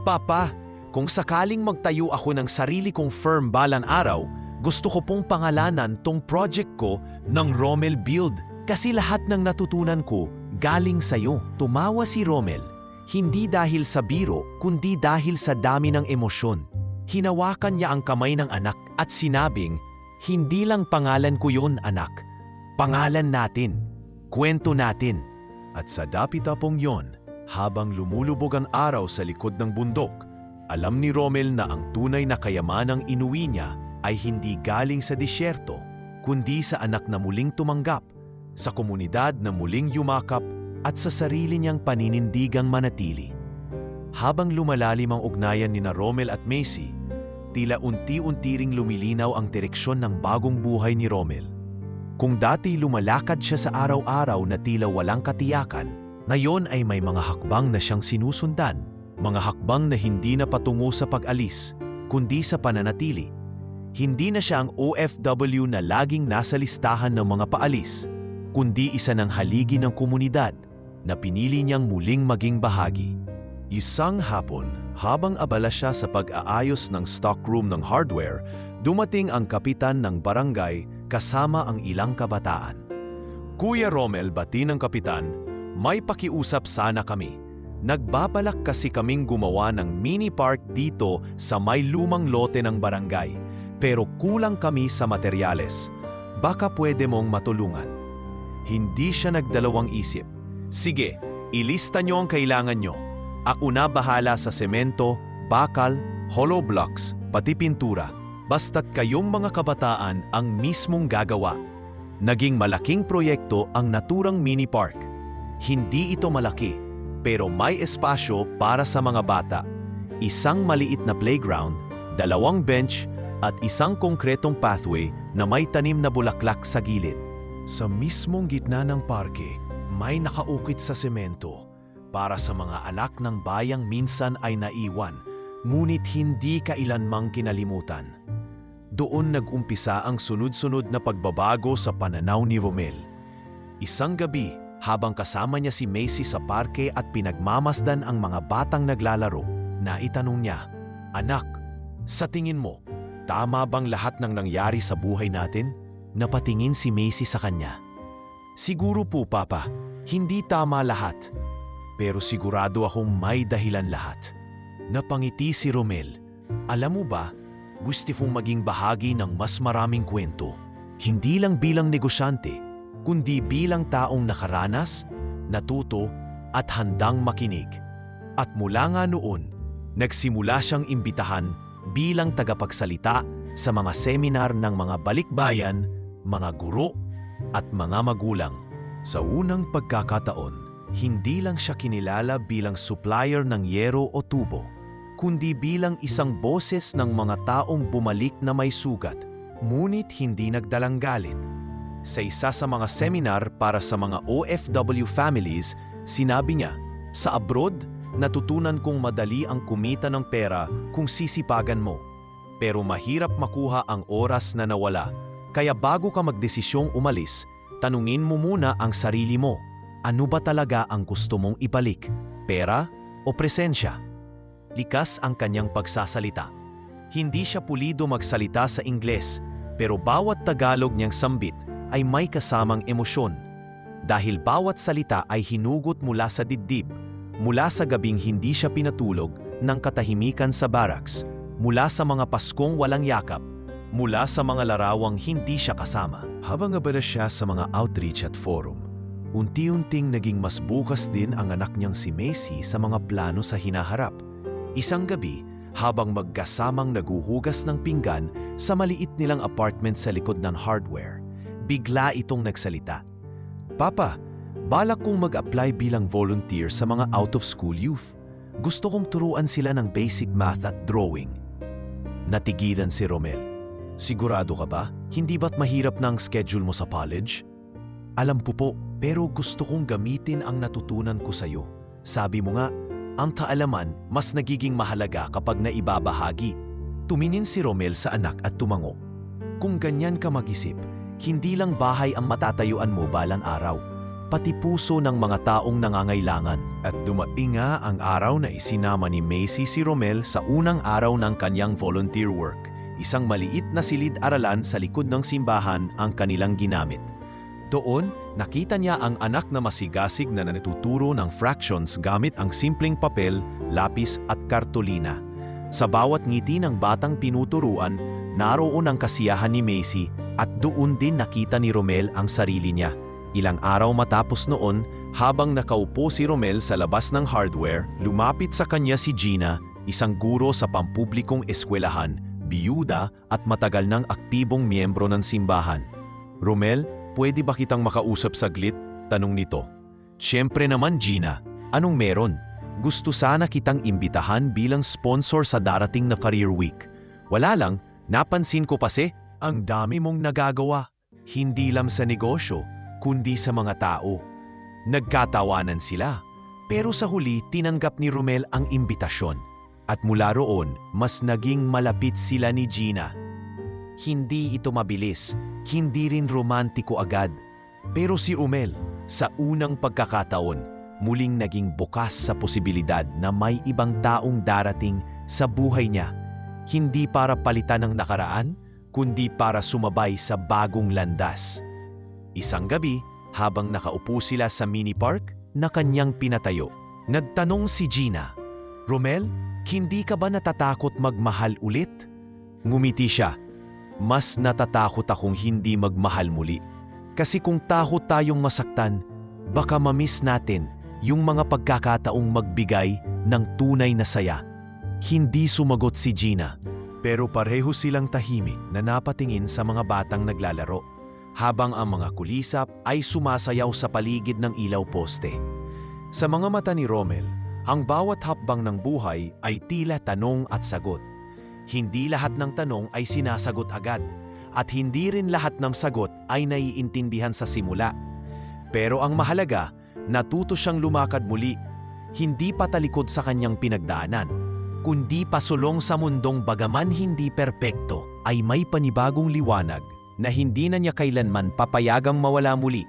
Papa, kung sakaling magtayo ako ng sarili kong firm balang araw, gusto ko pong pangalanan tong project ko ng Romel Build kasi lahat ng natutunan ko galing sa'yo. Tumawa si Romel, hindi dahil sa biro kundi dahil sa dami ng emosyon. Hinawakan niya ang kamay ng anak at sinabing, hindi lang pangalan ko yun, anak. Pangalan natin. Kwento natin. At sa dapitapong yon, habang lumulubog ang araw sa likod ng bundok, alam ni Romel na ang tunay na kayamanang inuwi niya ay hindi galing sa disyerto, kundi sa anak na muling tumanggap, sa komunidad na muling yumakap at sa sarili niyang paninindigang manatili. Habang lumalalim ang ugnayan ni na Romel at Macy, tila unti-unti ring lumilinaw ang direksyon ng bagong buhay ni Romel. Kung dati lumalakad siya sa araw-araw na tila walang katiyakan, ngayon ay may mga hakbang na siyang sinusundan, mga hakbang na hindi na patungo sa pag-alis, kundi sa pananatili. Hindi na siya ang OFW na laging nasa listahan ng mga paalis, kundi isa ng haligi ng komunidad na pinili niyang muling maging bahagi. Isang hapon, habang abala siya sa pag-aayos ng stockroom ng hardware, dumating ang kapitan ng barangay kasama ang ilang kabataan. Kuya Romel, bati ng kapitan, may pakiusap sana kami. Nagbabalak kasi kaming gumawa ng mini park dito sa may lumang lote ng barangay, pero kulang kami sa materyales. Baka pwede mong matulungan. Hindi siya nagdalawang isip. Sige, ilista niyo ang kailangan niyo. Ako na bahala sa semento, bakal, hollow blocks, pati pintura. Basta't kayong mga kabataan ang mismong gagawa. Naging malaking proyekto ang naturang mini park. Hindi ito malaki, pero may espasyo para sa mga bata. Isang maliit na playground, 2 bench, at isang konkretong pathway na may tanim na bulaklak sa gilid. Sa mismong gitna ng parke, may nakaukit sa semento para sa mga anak ng bayang minsan ay naiwan, ngunit hindi kailanmang kinalimutan. Doon nag-umpisa ang sunod-sunod na pagbabago sa pananaw ni Romel. Isang gabi, habang kasama niya si Macy sa parke at pinagmamasdan ang mga batang naglalaro, naitanong niya, "Anak, sa tingin mo, tama bang lahat ng nangyari sa buhay natin?" Napatingin si Macy sa kanya. Siguro po, Papa, hindi tama lahat. Pero sigurado akong may dahilan lahat. Napangiti si Romel. Alam mo ba, gusto kong maging bahagi ng mas maraming kwento. Hindi lang bilang negosyante, kundi bilang taong nakaranas, natuto at handang makinig. At mula nga noon, nagsimula siyang imbitahan bilang tagapagsalita sa mga seminar ng mga balikbayan, mga guro at mga magulang. Sa unang pagkakataon, hindi lang siya kinilala bilang supplier ng yero o tubo, kundi bilang isang boses ng mga taong bumalik na may sugat, ngunit hindi nagdalang galit. Sa isa sa mga seminar para sa mga OFW families, sinabi niya, "Sa abroad, natutunan kong madali ang kumita ng pera kung sisipagan mo. Pero mahirap makuha ang oras na nawala. Kaya bago ka magdesisyong umalis, tanungin mo muna ang sarili mo. Ano ba talaga ang gusto mong ibalik? Pera o presensya?" Likas ang kanyang pagsasalita. Hindi siya pulido magsalita sa Ingles, pero bawat Tagalog niyang sambit ay may kasamang emosyon. Dahil bawat salita ay hinugot mula sa dibdib, mula sa gabing hindi siya pinatulog ng katahimikan sa barracks, mula sa mga Paskong walang yakap, mula sa mga larawang hindi siya kasama. Habang abala siya sa mga outreach at forum, unti-unting naging mas bukas din ang anak niyang si Macy sa mga plano sa hinaharap. Isang gabi, habang magkasamang naguhugas ng pinggan sa maliit nilang apartment sa likod ng hardware, bigla itong nagsalita. "Papa, balak kong mag-apply bilang volunteer sa mga out-of-school youth. Gusto kong turuan sila ng basic math at drawing." Natigilan si Romel. "Sigurado ka ba? Hindi ba't mahirap na ang schedule mo sa college?" "Alam ko po, pero gusto kong gamitin ang natutunan ko sa'yo. Sabi mo nga, ang kaalaman mas nagiging mahalaga kapag naibabahagi." Tumingin si Romel sa anak at tumango. "Kung ganyan ka mag-isip, hindi lang bahay ang matatayuan mo balang araw, pati puso ng mga taong nangangailangan." At dumating nga ang araw na isinama ni Macy si Romel sa unang araw ng kanyang volunteer work. Isang maliit na silid-aralan sa likod ng simbahan ang kanilang ginamit. Doon, nakita niya ang anak na masigasig na natuturo ng fractions gamit ang simpleng papel, lapis at kartolina. Sa bawat ngiti ng batang pinuturuan, naroon ang kasiyahan ni Macy at doon din nakita ni Romel ang sarili niya. Ilang araw matapos noon, habang nakaupo si Romel sa labas ng hardware, lumapit sa kanya si Gina, isang guro sa pampublikong eskwelahan, biyuda at matagal ng aktibong miyembro ng simbahan. "Romel, pwede ba kitang makausap saglit?" tanong nito. "Siyempre naman, Gina. Anong meron? Gusto sana kitang imbitahan bilang sponsor sa darating na Career Week. Wala lang, napansin ko kasi, ang dami mong nagagawa. Hindi lang sa negosyo, kundi sa mga tao." Nagkatawanan sila. Pero sa huli, tinanggap ni Romel ang imbitasyon. At mula roon, mas naging malapit sila ni Gina. Hindi ito mabilis, hindi rin romantiko agad. Pero si Romel, sa unang pagkakataon, muling naging bukas sa posibilidad na may ibang taong darating sa buhay niya. Hindi para palitan ng nakaraan, kundi para sumabay sa bagong landas. Isang gabi, habang nakaupo sila sa mini park na kanyang pinatayo, nagtanong si Gina, "Romel, hindi ka ba natatakot magmahal ulit?" Ngumiti siya. "Mas natatakot akong hindi magmahal muli. Kasi kung takot tayong masaktan, baka mamiss natin yung mga pagkakataong magbigay ng tunay na saya." Hindi sumagot si Gina, pero pareho silang tahimik na napatingin sa mga batang naglalaro, habang ang mga kulisap ay sumasayaw sa paligid ng ilaw poste. Sa mga mata ni Romel, ang bawat hakbang ng buhay ay tila tanong at sagot. Hindi lahat ng tanong ay sinasagot agad, at hindi rin lahat ng sagot ay naiintindihan sa simula. Pero ang mahalaga, natuto siyang lumakad muli, hindi patalikod sa kanyang pinagdaanan, kundi pasulong sa mundong bagaman hindi perpekto, ay may panibagong liwanag na hindi na niya kailanman papayagang mawala muli.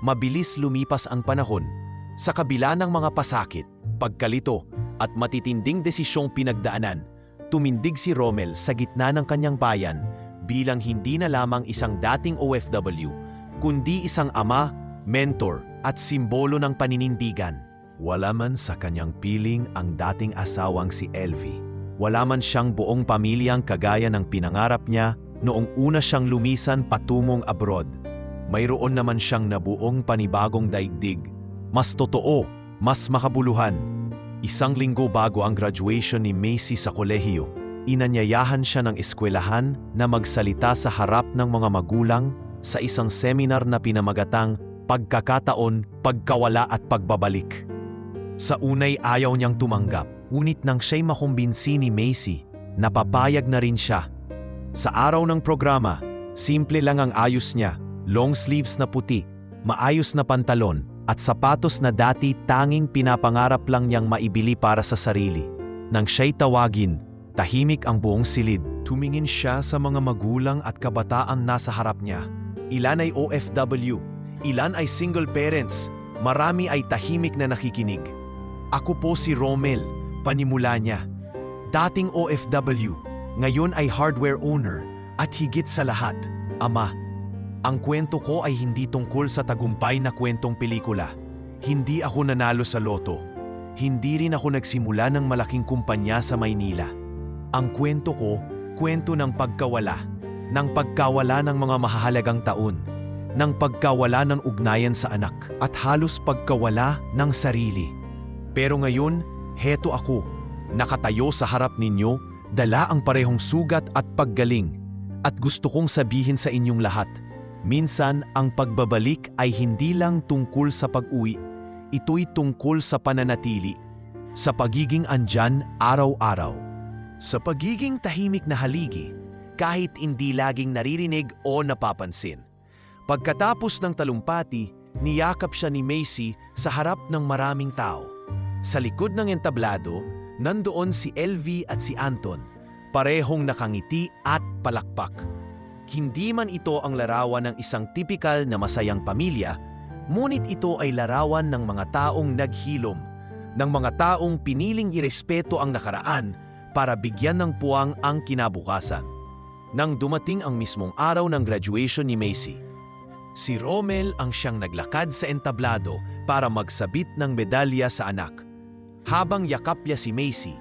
Mabilis lumipas ang panahon, sa kabila ng mga pasakit, pagkalito at matitinding desisyong pinagdaanan, tumindig si Romel sa gitna ng kanyang bayan bilang hindi na lamang isang dating OFW, kundi isang ama, mentor at simbolo ng paninindigan. Wala man sa kanyang piling ang dating asawang si Elvie. Wala man siyang buong pamilyang kagaya ng pinangarap niya noong una siyang lumisan patungong abroad. Mayroon naman siyang nabuong panibagong daigdig. Mas totoo, mas makabuluhan. Isang linggo bago ang graduation ni Macy sa kolehiyo, inanyayahan siya ng eskwelahan na magsalita sa harap ng mga magulang sa isang seminar na pinamagatang Pagkakataon, Pagkawala at Pagbabalik. Sa unay ayaw niyang tumanggap, ngunit nang siya'y makumbinsi ni Macy, napapayag na rin siya. Sa araw ng programa, simple lang ang ayos niya, long sleeves na puti, maayos na pantalon, at sapatos na dati tanging pinapangarap lang niyang maibili para sa sarili. Nang siya'y tawagin, tahimik ang buong silid. Tumingin siya sa mga magulang at kabataang nasa harap niya. Ilan ay OFW, ilan ay single parents, marami ay tahimik na nakikinig. Ako po si Romel, panimula niya. Dating OFW, ngayon ay hardware owner, at higit sa lahat, ama. Ang kwento ko ay hindi tungkol sa tagumpay na kwentong pelikula. Hindi ako nanalo sa loto. Hindi rin ako nagsimula ng malaking kumpanya sa Maynila. Ang kwento ko, kwento ng pagkawala ng mga mahahalagang taon, ng pagkawala ng ugnayan sa anak, at halos pagkawala ng sarili. Pero ngayon, heto ako, nakatayo sa harap ninyo, dala ang parehong sugat at paggaling, at gusto kong sabihin sa inyong lahat, minsan ang pagbabalik ay hindi lang tungkol sa pag-uwi, ito'y tungkol sa pananatili, sa pagiging andyan araw-araw. Sa pagiging tahimik na haligi, kahit hindi laging naririnig o napapansin. Pagkatapos ng talumpati, niyakap siya ni Macy sa harap ng maraming tao. Sa likod ng entablado, nandoon si Elvie at si Anton, parehong nakangiti at palakpak. Hindi man ito ang larawan ng isang tipikal na masayang pamilya, ngunit ito ay larawan ng mga taong naghilom, ng mga taong piniling irespeto ang nakaraan para bigyan ng puwang ang kinabukasan. Nang dumating ang mismong araw ng graduation ni Macy, si Romel ang siyang naglakad sa entablado para magsabit ng medalya sa anak. Habang yakap niya si Macy,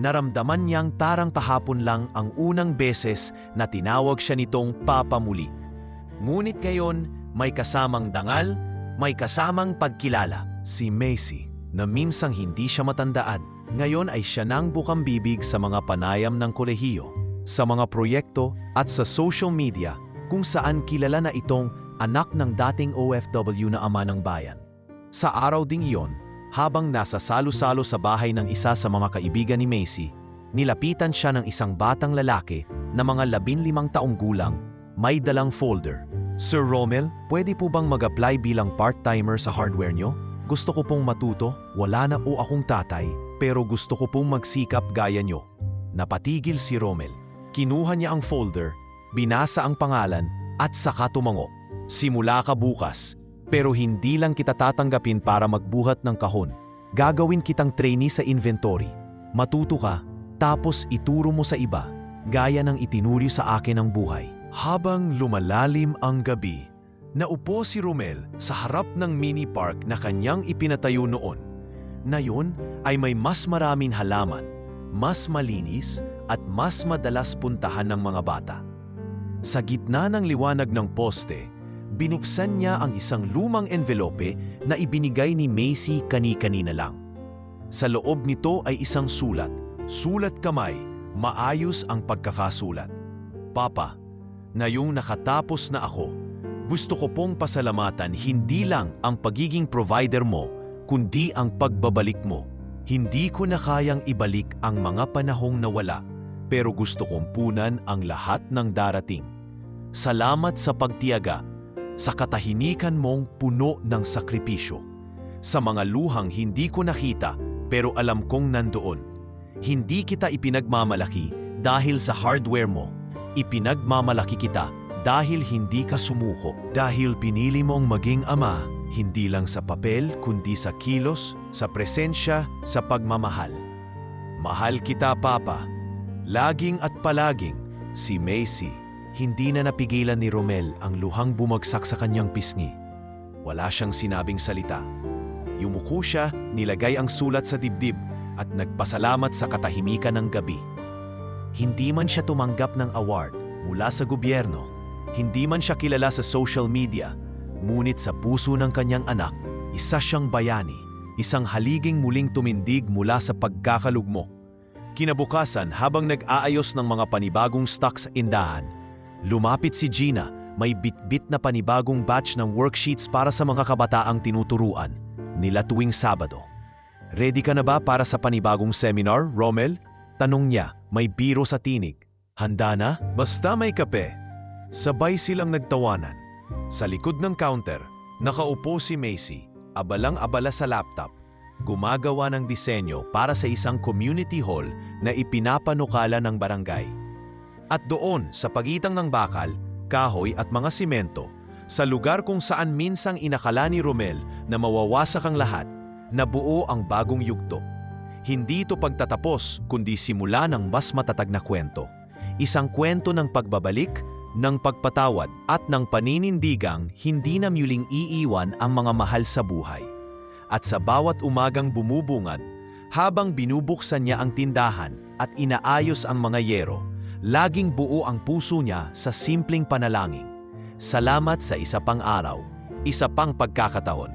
naramdaman niyang tarang kahapon lang ang unang beses na tinawag siya nitong Papa muli. Ngunit ngayon, may kasamang dangal, may kasamang pagkilala. Si Macy, na minsang hindi siya matandaan, ngayon ay siya nang bukang bibig sa mga panayam ng kolehiyo, sa mga proyekto at sa social media kung saan kilala na itong anak ng dating OFW na ama ng bayan. Sa araw ding iyon, habang nasa salo-salo sa bahay ng isa sa mga kaibigan ni Macy, nilapitan siya ng isang batang lalaki na mga 15 taong gulang, may dalang folder. Sir Romel, pwede po bang mag-apply bilang part-timer sa hardware nyo? Gusto ko pong matuto, wala na po akong tatay, pero gusto ko pong magsikap gaya nyo. Napatigil si Romel. Kinuha niya ang folder, binasa ang pangalan, at saka tumango. Simula ka bukas, pero hindi lang kita tatanggapin para magbuhat ng kahon. Gagawin kitang trainee sa inventory. Matuto ka, tapos ituro mo sa iba, gaya ng itinuri sa akin ang buhay. Habang lumalalim ang gabi, naupo si Romel sa harap ng mini park na kanyang ipinatayo noon. Na yun ay may mas maraming halaman, mas malinis at mas madalas puntahan ng mga bata. Sa gitna ng liwanag ng poste, binuksan niya ang isang lumang envelope na ibinigay ni Macy kani-kanina lang. Sa loob nito ay isang sulat kamay, maayos ang pagkakasulat. Papa, ngayong nakatapos na ako, gusto ko pong pasalamatan hindi lang ang pagiging provider mo, kundi ang pagbabalik mo. Hindi ko na kayang ibalik ang mga panahong nawala, pero gusto kong punan ang lahat ng darating. Salamat sa pagtiyaga, sa katahimikan mong puno ng sakripisyo. Sa mga luhang hindi ko nakita, pero alam kong nandoon. Hindi kita ipinagmamalaki dahil sa hardware mo. Ipinagmamalaki kita dahil hindi ka sumuko. Dahil pinili mong maging ama, hindi lang sa papel kundi sa kilos, sa presensya, sa pagmamahal. Mahal kita, Papa. Laging at palaging, si Macy. Hindi na napigilan ni Romel ang luhang bumagsak sa kanyang pisngi. Wala siyang sinabing salita. Yumuko siya, nilagay ang sulat sa dibdib at nagpasalamat sa katahimikan ng gabi. Hindi man siya tumanggap ng award mula sa gobyerno, hindi man siya kilala sa social media, ngunit sa puso ng kanyang anak, isa siyang bayani, isang haliging muling tumindig mula sa pagkakalugmok. Kinabukasan, habang nag-aayos ng mga panibagong stock sa indahan, lumapit si Gina, may bitbit na panibagong batch ng worksheets para sa mga kabataang tinuturuan nila tuwing Sabado. "Ready ka na ba para sa panibagong seminar, Romel?" Tanong niya, may biro sa tinig. "Handa na? Basta may kape." Sabay silang nagtawanan. Sa likod ng counter, nakaupo si Macy, abalang-abala sa laptop, gumagawa ng disenyo para sa isang community hall na ipinapanukala ng barangay. At doon, sa pagitan ng bakal, kahoy at mga simento, sa lugar kung saan minsang inakala ni Romel na mawawasak ang lahat, nabuo ang bagong yugto. Hindi ito pagtatapos, kundi simula ng mas matatag na kwento. Isang kwento ng pagbabalik, ng pagpatawad at ng paninindigang hindi na muling iiwan ang mga mahal sa buhay. At sa bawat umagang bumubungad, habang binubuksan niya ang tindahan at inaayos ang mga yero, laging buo ang puso niya sa simpleng panalangin. Salamat sa isa pang araw, isa pang pagkakataon.